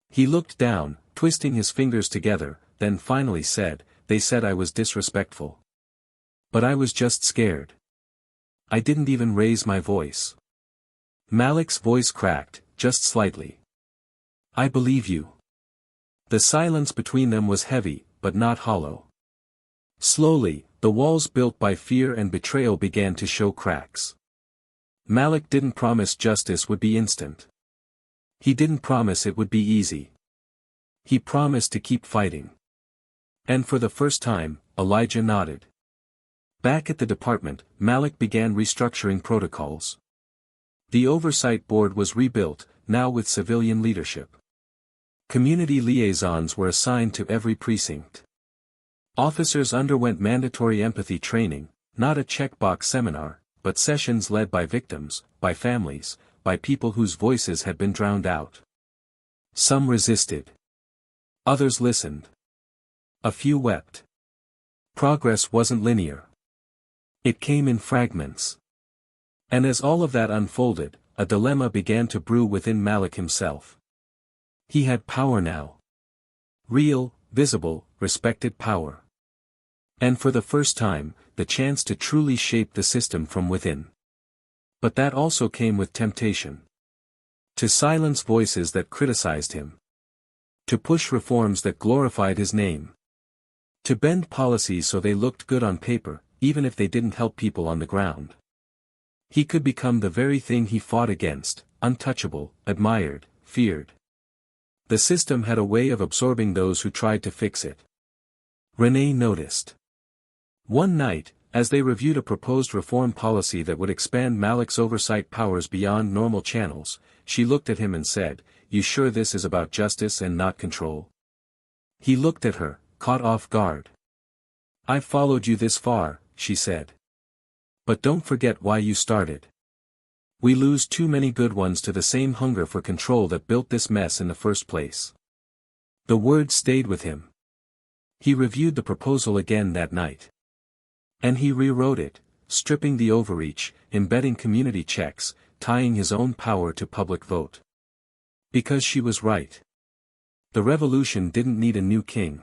He looked down, twisting his fingers together, then finally said, "They said I was disrespectful. But I was just scared. I didn't even raise my voice." Malik's voice cracked, just slightly. "I believe you." The silence between them was heavy, but not hollow. Slowly, the walls built by fear and betrayal began to show cracks. Malik didn't promise justice would be instant. He didn't promise it would be easy. He promised to keep fighting. And for the first time, Elijah nodded. Back at the department, Malik began restructuring protocols. The oversight board was rebuilt, now with civilian leadership. Community liaisons were assigned to every precinct. Officers underwent mandatory empathy training, not a checkbox seminar, but sessions led by victims, by families, by people whose voices had been drowned out. Some resisted. Others listened. A few wept. Progress wasn't linear. It came in fragments. And as all of that unfolded, a dilemma began to brew within Malik himself. He had power now. Real, visible, respected power. And for the first time, the chance to truly shape the system from within. But that also came with temptation. To silence voices that criticized him. To push reforms that glorified his name. To bend policies so they looked good on paper, even if they didn't help people on the ground. He could become the very thing he fought against, untouchable, admired, feared. The system had a way of absorbing those who tried to fix it. Renee noticed. One night, as they reviewed a proposed reform policy that would expand Malik's oversight powers beyond normal channels, she looked at him and said, "You sure this is about justice and not control?" He looked at her, caught off guard. "I've followed you this far," she said. "But don't forget why you started. We lose too many good ones to the same hunger for control that built this mess in the first place." The word stayed with him. He reviewed the proposal again that night. And he rewrote it, stripping the overreach, embedding community checks, tying his own power to public vote. Because she was right. The revolution didn't need a new king.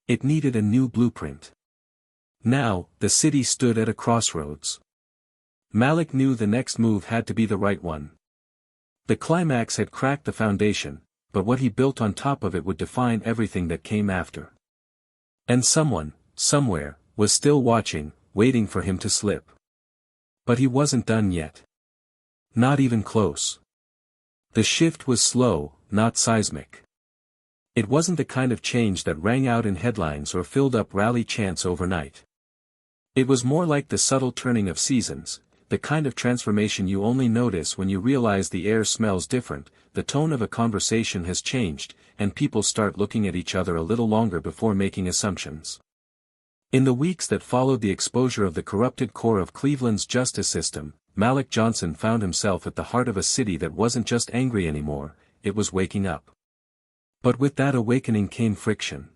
It needed a new blueprint. Now, the city stood at a crossroads. Malik knew the next move had to be the right one. The climax had cracked the foundation, but what he built on top of it would define everything that came after. And someone, somewhere, was still watching, waiting for him to slip. But he wasn't done yet. Not even close. The shift was slow, not seismic. It wasn't the kind of change that rang out in headlines or filled up rally chants overnight. It was more like the subtle turning of seasons, the kind of transformation you only notice when you realize the air smells different, the tone of a conversation has changed, and people start looking at each other a little longer before making assumptions. In the weeks that followed the exposure of the corrupted core of Cleveland's justice system, Malik Johnson found himself at the heart of a city that wasn't just angry anymore, it was waking up. But with that awakening came friction.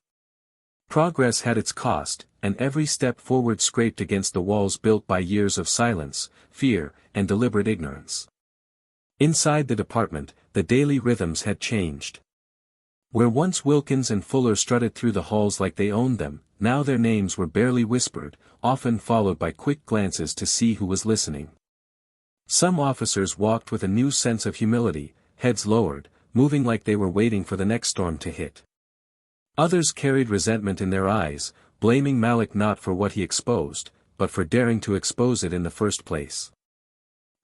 Progress had its cost, and every step forward scraped against the walls built by years of silence, fear, and deliberate ignorance. Inside the department, the daily rhythms had changed. Where once Wilkins and Fuller strutted through the halls like they owned them, now their names were barely whispered, often followed by quick glances to see who was listening. Some officers walked with a new sense of humility, heads lowered, moving like they were waiting for the next storm to hit. Others carried resentment in their eyes, blaming Malik not for what he exposed, but for daring to expose it in the first place.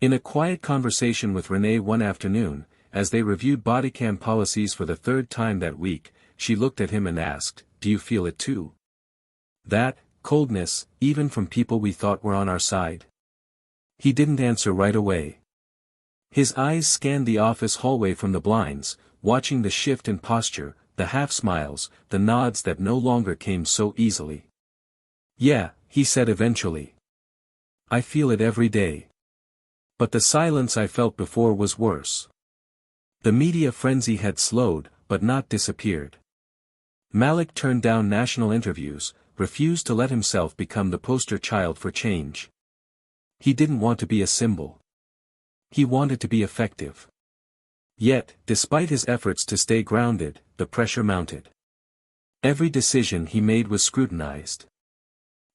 In a quiet conversation with Renee one afternoon, as they reviewed bodycam policies for the third time that week, she looked at him and asked, "Do you feel it too? That coldness, even from people we thought were on our side?" He didn't answer right away. His eyes scanned the office hallway from the blinds, watching the shift in posture, the half-smiles, the nods that no longer came so easily. "Yeah," he said eventually. "I feel it every day. But the silence I felt before was worse." The media frenzy had slowed, but not disappeared. Malik turned down national interviews, refused to let himself become the poster child for change. He didn't want to be a symbol. He wanted to be effective. Yet, despite his efforts to stay grounded, the pressure mounted. Every decision he made was scrutinized.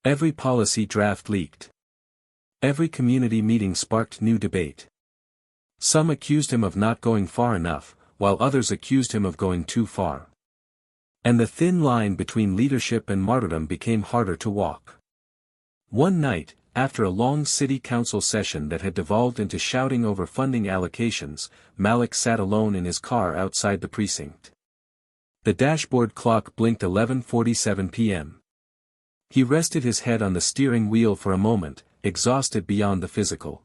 Every policy draft leaked. Every community meeting sparked new debate. Some accused him of not going far enough, while others accused him of going too far. And the thin line between leadership and martyrdom became harder to walk. One night, after a long city council session that had devolved into shouting over funding allocations, Malik sat alone in his car outside the precinct. The dashboard clock blinked 11:47 p.m. He rested his head on the steering wheel for a moment, exhausted beyond the physical.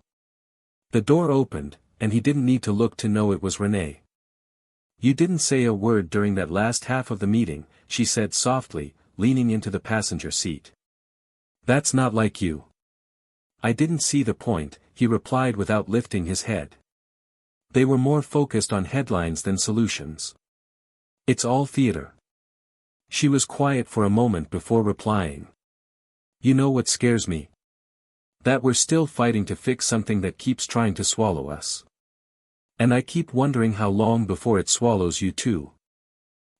The door opened, and he didn't need to look to know it was Renee. "You didn't say a word during that last half of the meeting," she said softly, leaning into the passenger seat. "That's not like you." "I didn't see the point," he replied without lifting his head. They were more focused on headlines than solutions. "It's all theater." She was quiet for a moment before replying. "You know what scares me? That we're still fighting to fix something that keeps trying to swallow us. And I keep wondering how long before it swallows you too."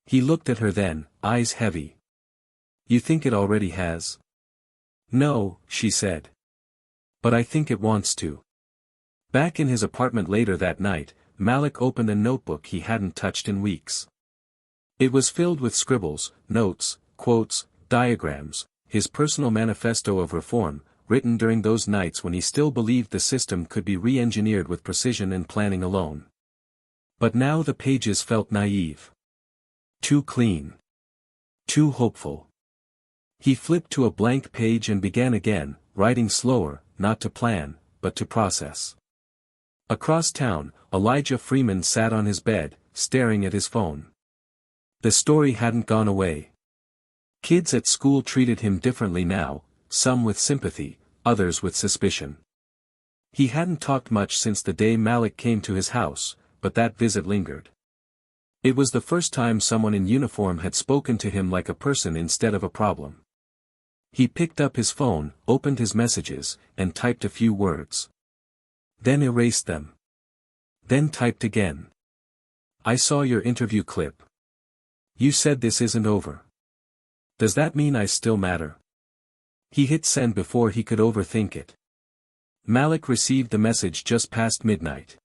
He looked at her then, eyes heavy. "You think it already has?" "No," she said. "But I think it wants to." Back in his apartment later that night, Malik opened a notebook he hadn't touched in weeks. It was filled with scribbles, notes, quotes, diagrams, his personal manifesto of reform, written during those nights when he still believed the system could be re-engineered with precision and planning alone. But now the pages felt naive. Too clean. Too hopeful. He flipped to a blank page and began again, writing slower, not to plan, but to process. Across town, Elijah Freeman sat on his bed, staring at his phone. The story hadn't gone away. Kids at school treated him differently now, some with sympathy, others with suspicion. He hadn't talked much since the day Malik came to his house, but that visit lingered. It was the first time someone in uniform had spoken to him like a person instead of a problem. He picked up his phone, opened his messages, and typed a few words. Then erased them. Then typed again. "I saw your interview clip. You said this isn't over. Does that mean I still matter?" He hit send before he could overthink it. Malik received the message just past midnight.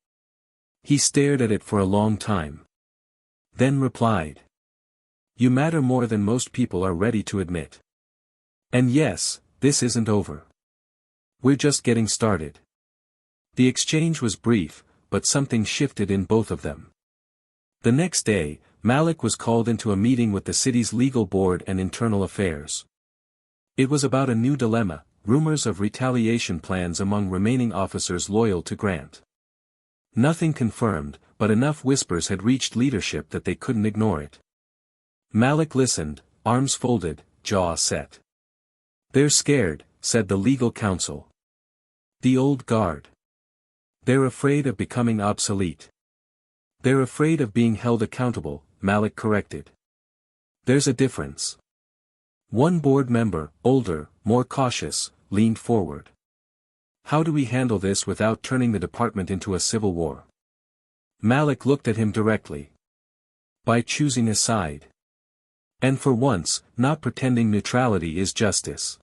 He stared at it for a long time. Then replied. "You matter more than most people are ready to admit. And yes, this isn't over. We're just getting started." The exchange was brief, but something shifted in both of them. The next day, Malik was called into a meeting with the city's legal board and internal affairs. It was about a new dilemma, rumors of retaliation plans among remaining officers loyal to Grant. Nothing confirmed, but enough whispers had reached leadership that they couldn't ignore it. Malik listened, arms folded, jaw set. "They're scared," said the legal counsel. "The old guard. They're afraid of becoming obsolete." "They're afraid of being held accountable," Malik corrected. "There's a difference. One board member, older, more cautious, leaned forward. How do we handle this without turning the department into a civil war? Malik looked at him directly. By choosing a side. And for once, not pretending neutrality is justice.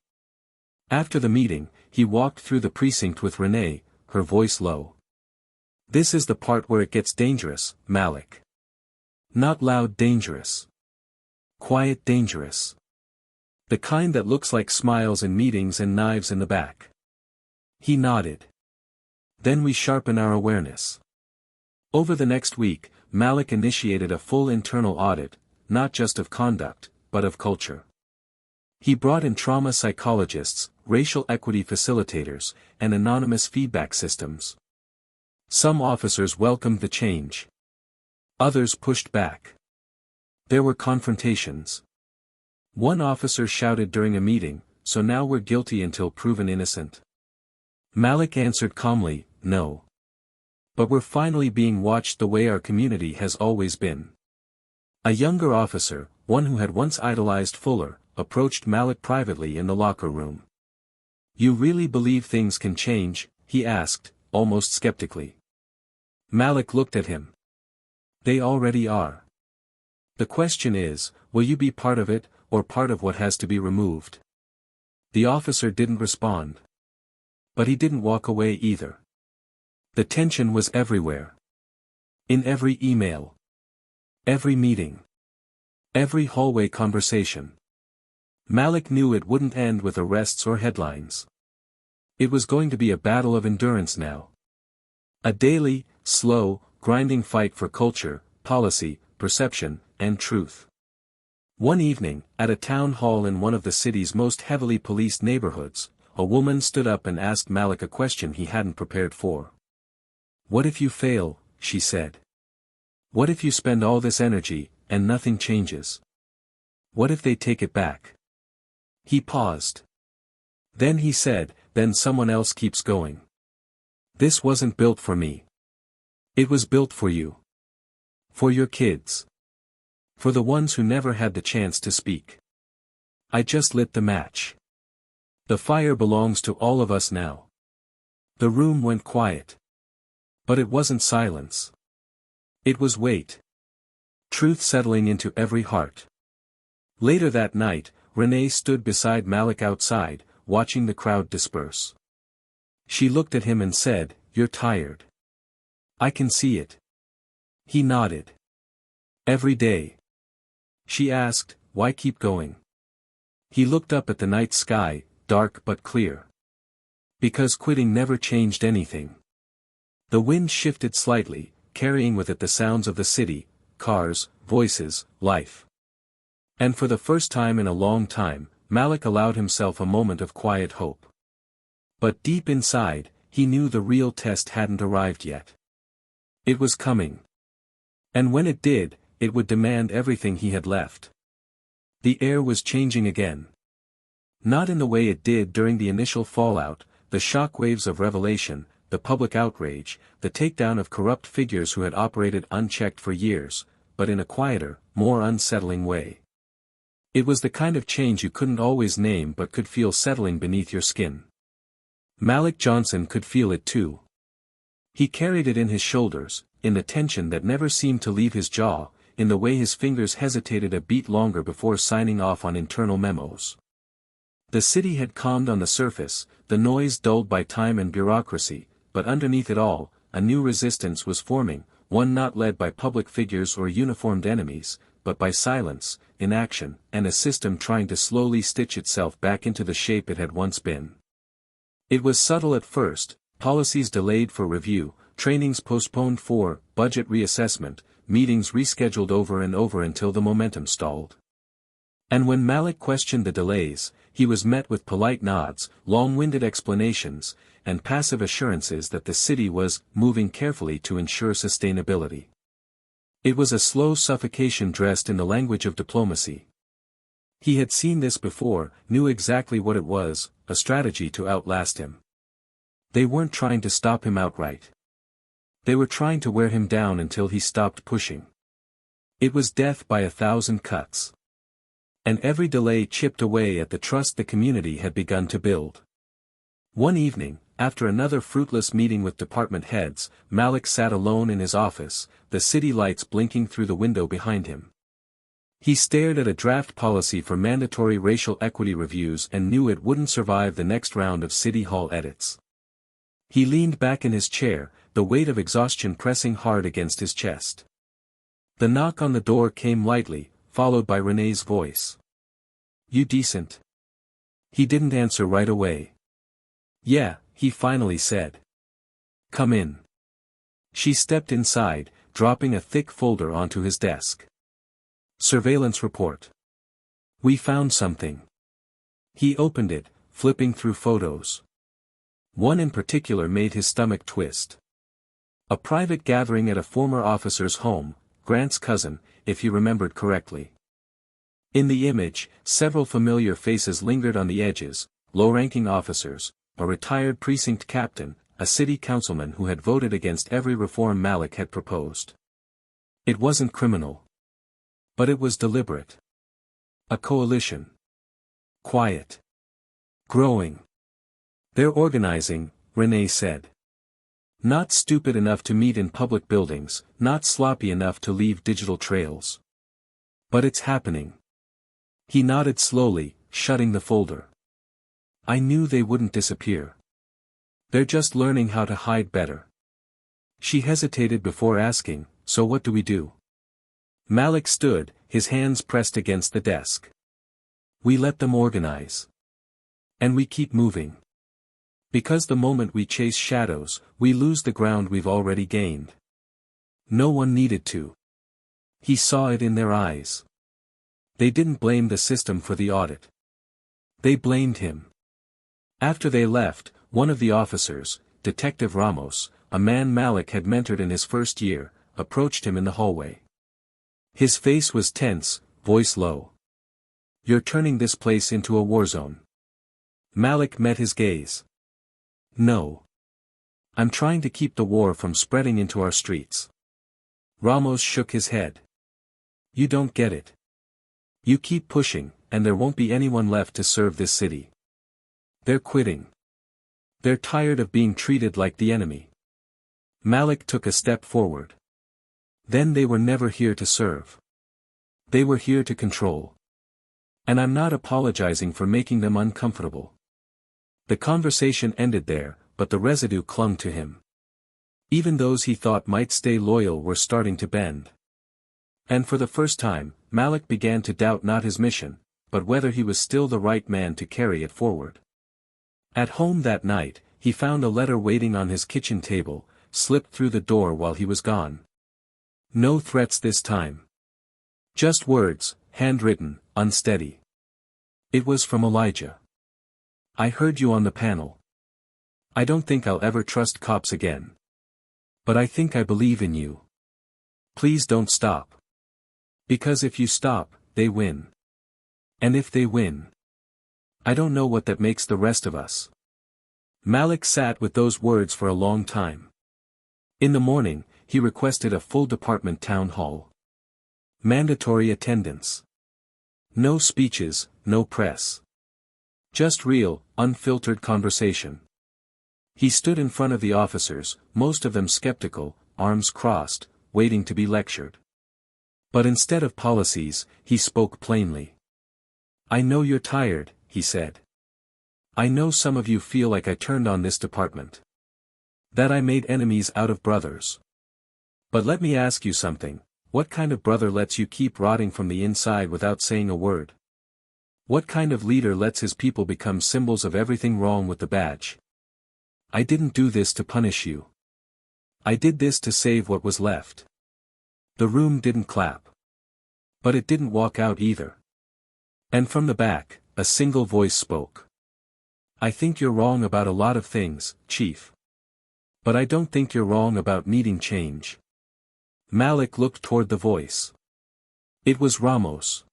After the meeting, he walked through the precinct with Renee, her voice low. This is the part where it gets dangerous, Malik. Not loud dangerous. Quiet dangerous. The kind that looks like smiles in meetings and knives in the back. He nodded. Then we sharpen our awareness. Over the next week, Malik initiated a full internal audit, not just of conduct, but of culture. He brought in trauma psychologists, racial equity facilitators, and anonymous feedback systems. Some officers welcomed the change. Others pushed back. There were confrontations. One officer shouted during a meeting, "So now we're guilty until proven innocent." Malik answered calmly, "No. But we're finally being watched the way our community has always been." A younger officer, one who had once idolized Fuller, approached Malik privately in the locker room. "You really believe things can change?" he asked, almost skeptically. Malik looked at him. "They already are. The question is, will you be part of it, or part of what has to be removed?" The officer didn't respond. But he didn't walk away either. The tension was everywhere. In every email. Every meeting. Every hallway conversation. Malik knew it wouldn't end with arrests or headlines. It was going to be a battle of endurance now. A daily, slow, grinding fight for culture, policy, perception, and truth. One evening, at a town hall in one of the city's most heavily policed neighborhoods, a woman stood up and asked Malik a question he hadn't prepared for. "What if you fail?" she said. "What if you spend all this energy, and nothing changes? What if they take it back?" He paused. Then he said, "Then someone else keeps going. This wasn't built for me. It was built for you. For your kids. For the ones who never had the chance to speak. I just lit the match. The fire belongs to all of us now." The room went quiet. But it wasn't silence. It was weight. Truth settling into every heart. Later that night, Renee stood beside Malik outside, watching the crowd disperse. She looked at him and said, "You're tired. I can see it." He nodded. "Every day." She asked, "Why keep going?" He looked up at the night sky, dark but clear. "Because quitting never changed anything." The wind shifted slightly, carrying with it the sounds of the city, cars, voices, life. And for the first time in a long time, Malik allowed himself a moment of quiet hope. But deep inside, he knew the real test hadn't arrived yet. It was coming. And when it did, it would demand everything he had left. The air was changing again. Not in the way it did during the initial fallout, the shockwaves of revelation, the public outrage, the takedown of corrupt figures who had operated unchecked for years, but in a quieter, more unsettling way. It was the kind of change you couldn't always name but could feel settling beneath your skin. Malik Johnson could feel it too. He carried it in his shoulders, in the tension that never seemed to leave his jaw, in the way his fingers hesitated a beat longer before signing off on internal memos. The city had calmed on the surface, the noise dulled by time and bureaucracy, but underneath it all, a new resistance was forming, one not led by public figures or uniformed enemies, but by silence, inaction, and a system trying to slowly stitch itself back into the shape it had once been. It was subtle at first, policies delayed for review, trainings postponed for budget reassessment, meetings rescheduled over and over until the momentum stalled. And when Malik questioned the delays, he was met with polite nods, long-winded explanations, and passive assurances that the city was moving carefully to ensure sustainability. It was a slow suffocation dressed in the language of diplomacy. He had seen this before, knew exactly what it was, a strategy to outlast him. They weren't trying to stop him outright. They were trying to wear him down until he stopped pushing. It was death by 1,000 cuts. And every delay chipped away at the trust the community had begun to build. One evening, after another fruitless meeting with department heads, Malik sat alone in his office, the city lights blinking through the window behind him. He stared at a draft policy for mandatory racial equity reviews and knew it wouldn't survive the next round of City Hall edits. He leaned back in his chair, the weight of exhaustion pressing hard against his chest. The knock on the door came lightly, followed by Renee's voice. "You decent?" He didn't answer right away. "Yeah," he finally said. "Come in." She stepped inside, dropping a thick folder onto his desk. "Surveillance report. We found something." He opened it, flipping through photos. One in particular made his stomach twist. A private gathering at a former officer's home, Grant's cousin, if he remembered correctly. In the image, several familiar faces lingered on the edges: low-ranking officers, a retired precinct captain, a city councilman who had voted against every reform Malik had proposed. It wasn't criminal. But it was deliberate. A coalition. Quiet. Growing. "They're organizing," Renee said. "Not stupid enough to meet in public buildings, not sloppy enough to leave digital trails. But it's happening." He nodded slowly, shutting the folder. "I knew they wouldn't disappear. They're just learning how to hide better." She hesitated before asking, "So what do we do?" Malik stood, his hands pressed against the desk. "We let them organize. And we keep moving. Because the moment we chase shadows, we lose the ground we've already gained." No one needed to. He saw it in their eyes. They didn't blame the system for the audit. They blamed him. After they left, one of the officers, Detective Ramos, a man Malik had mentored in his first year, approached him in the hallway. His face was tense, voice low. "You're turning this place into a war zone." Malik met his gaze. "No. I'm trying to keep the war from spreading into our streets." Ramos shook his head. "You don't get it. You keep pushing, and there won't be anyone left to serve this city. They're quitting. They're tired of being treated like the enemy." Malik took a step forward. "Then they were never here to serve. They were here to control. And I'm not apologizing for making them uncomfortable." The conversation ended there, but the residue clung to him. Even those he thought might stay loyal were starting to bend. And for the first time, Malik began to doubt not his mission, but whether he was still the right man to carry it forward. At home that night, he found a letter waiting on his kitchen table, slipped through the door while he was gone. No threats this time. Just words, handwritten, unsteady. It was from Elijah. "I heard you on the panel. I don't think I'll ever trust cops again. But I think I believe in you. Please don't stop. Because if you stop, they win. And if they win, I don't know what that makes the rest of us." Malik sat with those words for a long time. In the morning, he requested a full department town hall. Mandatory attendance. No speeches, no press. Just real, unfiltered conversation. He stood in front of the officers, most of them skeptical, arms crossed, waiting to be lectured. But instead of policies, he spoke plainly. "I know you're tired," he said. "I know some of you feel like I turned on this department. That I made enemies out of brothers. But let me ask you something, what kind of brother lets you keep rotting from the inside without saying a word? What kind of leader lets his people become symbols of everything wrong with the badge? I didn't do this to punish you. I did this to save what was left." The room didn't clap. But it didn't walk out either. And from the back, a single voice spoke. "I think you're wrong about a lot of things, Chief. But I don't think you're wrong about needing change." Malik looked toward the voice. It was Ramos.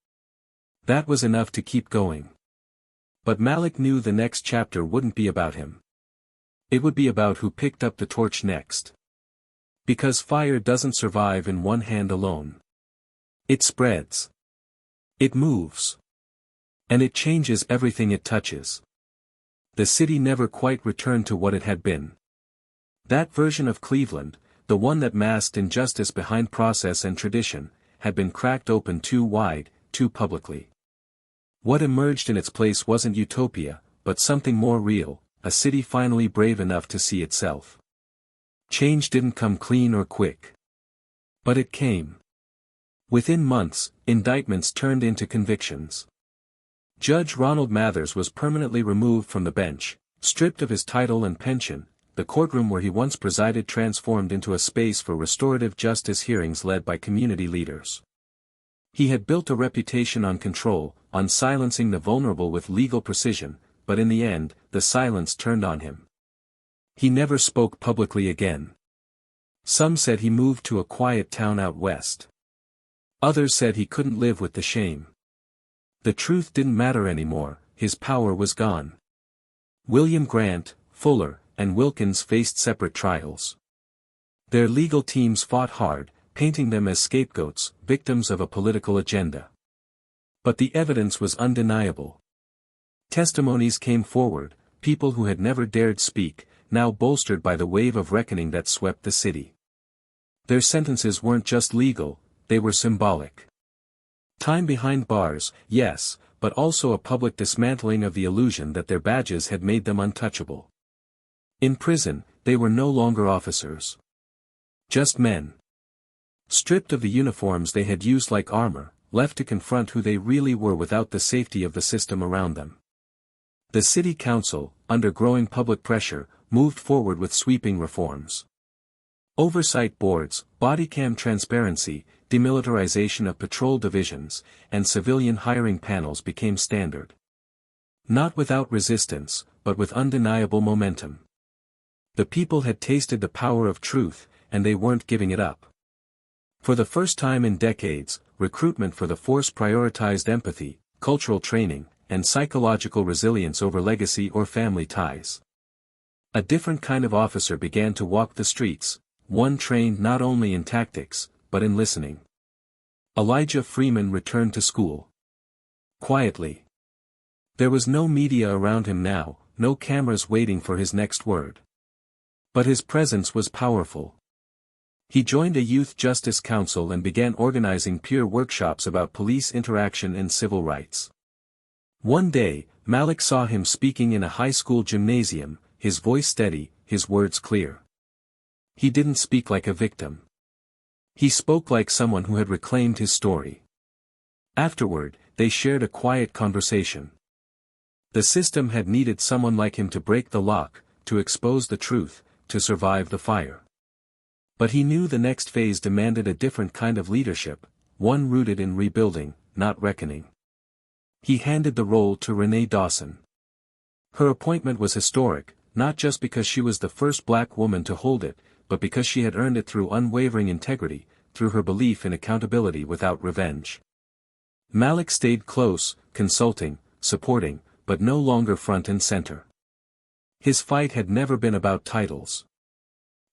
That was enough to keep going. But Malik knew the next chapter wouldn't be about him. It would be about who picked up the torch next. Because fire doesn't survive in one hand alone. It spreads. It moves. And it changes everything it touches. The city never quite returned to what it had been. That version of Cleveland, the one that masked injustice behind process and tradition, had been cracked open too wide, too publicly. What emerged in its place wasn't utopia, but something more real, a city finally brave enough to see itself. Change didn't come clean or quick. But it came. Within months, indictments turned into convictions. Judge Ronald Mathers was permanently removed from the bench, stripped of his title and pension. The courtroom where he once presided transformed into a space for restorative justice hearings led by community leaders. He had built a reputation on control, on silencing the vulnerable with legal precision, but in the end, the silence turned on him. He never spoke publicly again. Some said he moved to a quiet town out west. Others said he couldn't live with the shame. The truth didn't matter anymore, his power was gone. William Grant, Fuller, and Wilkins faced separate trials. Their legal teams fought hard, painting them as scapegoats, victims of a political agenda. But the evidence was undeniable. Testimonies came forward, people who had never dared speak, now bolstered by the wave of reckoning that swept the city. Their sentences weren't just legal, they were symbolic. Time behind bars, yes, but also a public dismantling of the illusion that their badges had made them untouchable. In prison, they were no longer officers. Just men. Stripped of the uniforms they had used like armor, left to confront who they really were without the safety of the system around them. The city council, under growing public pressure, moved forward with sweeping reforms. Oversight boards, bodycam transparency, demilitarization of patrol divisions, and civilian hiring panels became standard. Not without resistance, but with undeniable momentum. The people had tasted the power of truth, and they weren't giving it up. For the first time in decades, recruitment for the force prioritized empathy, cultural training, and psychological resilience over legacy or family ties. A different kind of officer began to walk the streets, one trained not only in tactics, but in listening. Elijah Freeman returned to school. Quietly. There was no media around him now, no cameras waiting for his next word. But his presence was powerful. He joined a youth justice council and began organizing peer workshops about police interaction and civil rights. One day, Malik saw him speaking in a high school gymnasium, his voice steady, his words clear. He didn't speak like a victim. He spoke like someone who had reclaimed his story. Afterward, they shared a quiet conversation. The system had needed someone like him to break the lock, to expose the truth, to survive the fire. But he knew the next phase demanded a different kind of leadership, one rooted in rebuilding, not reckoning. He handed the role to Renee Dawson. Her appointment was historic, not just because she was the first black woman to hold it, but because she had earned it through unwavering integrity, through her belief in accountability without revenge. Malik stayed close, consulting, supporting, but no longer front and center. His fight had never been about titles.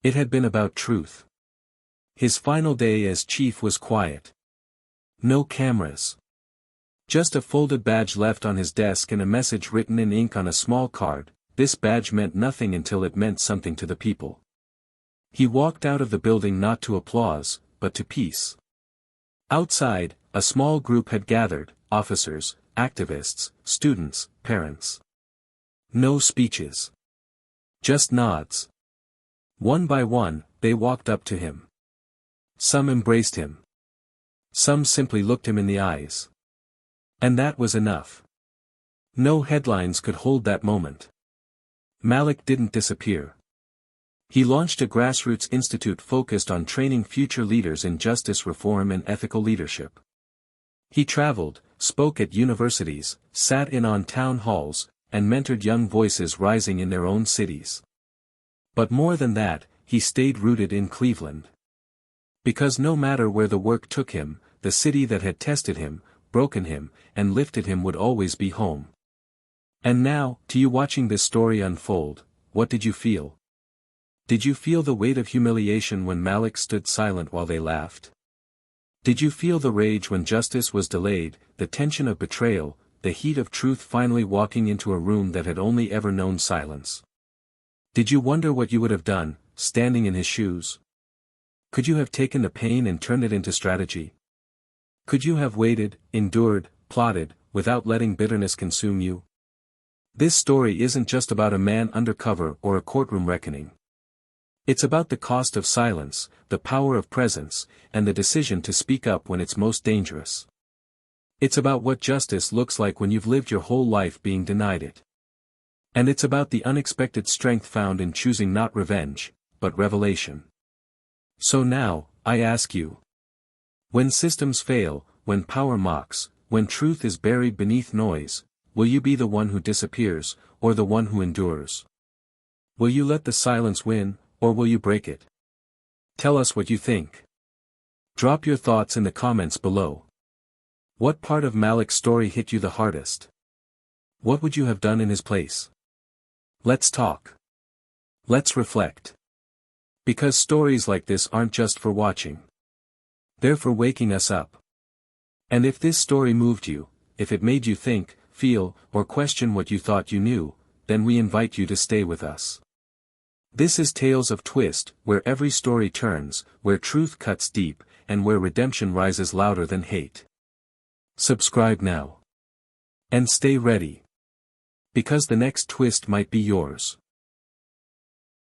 It had been about truth. His final day as chief was quiet. No cameras. Just a folded badge left on his desk and a message written in ink on a small card. This badge meant nothing until it meant something to the people. He walked out of the building not to applause, but to peace. Outside, a small group had gathered, officers, activists, students, parents. No speeches. Just nods. One by one, they walked up to him. Some embraced him. Some simply looked him in the eyes. And that was enough. No headlines could hold that moment. Malik didn't disappear. He launched a grassroots institute focused on training future leaders in justice reform and ethical leadership. He traveled, spoke at universities, sat in on town halls, and mentored young voices rising in their own cities. But more than that, he stayed rooted in Cleveland. Because no matter where the work took him, the city that had tested him, broken him, and lifted him would always be home. And now, to you watching this story unfold, what did you feel? Did you feel the weight of humiliation when Malik stood silent while they laughed? Did you feel the rage when justice was delayed, the tension of betrayal, the heat of truth finally walking into a room that had only ever known silence. Did you wonder what you would have done, standing in his shoes? Could you have taken the pain and turned it into strategy? Could you have waited, endured, plotted, without letting bitterness consume you? This story isn't just about a man undercover or a courtroom reckoning. It's about the cost of silence, the power of presence, and the decision to speak up when it's most dangerous. It's about what justice looks like when you've lived your whole life being denied it. And it's about the unexpected strength found in choosing not revenge, but revelation. So now, I ask you. When systems fail, when power mocks, when truth is buried beneath noise, will you be the one who disappears, or the one who endures? Will you let the silence win, or will you break it? Tell us what you think. Drop your thoughts in the comments below. What part of Malik's story hit you the hardest? What would you have done in his place? Let's talk. Let's reflect. Because stories like this aren't just for watching. They're for waking us up. And if this story moved you, if it made you think, feel, or question what you thought you knew, then we invite you to stay with us. This is Tales of Twist, where every story turns, where truth cuts deep, and where redemption rises louder than hate. Subscribe now. And stay ready. Because the next twist might be yours.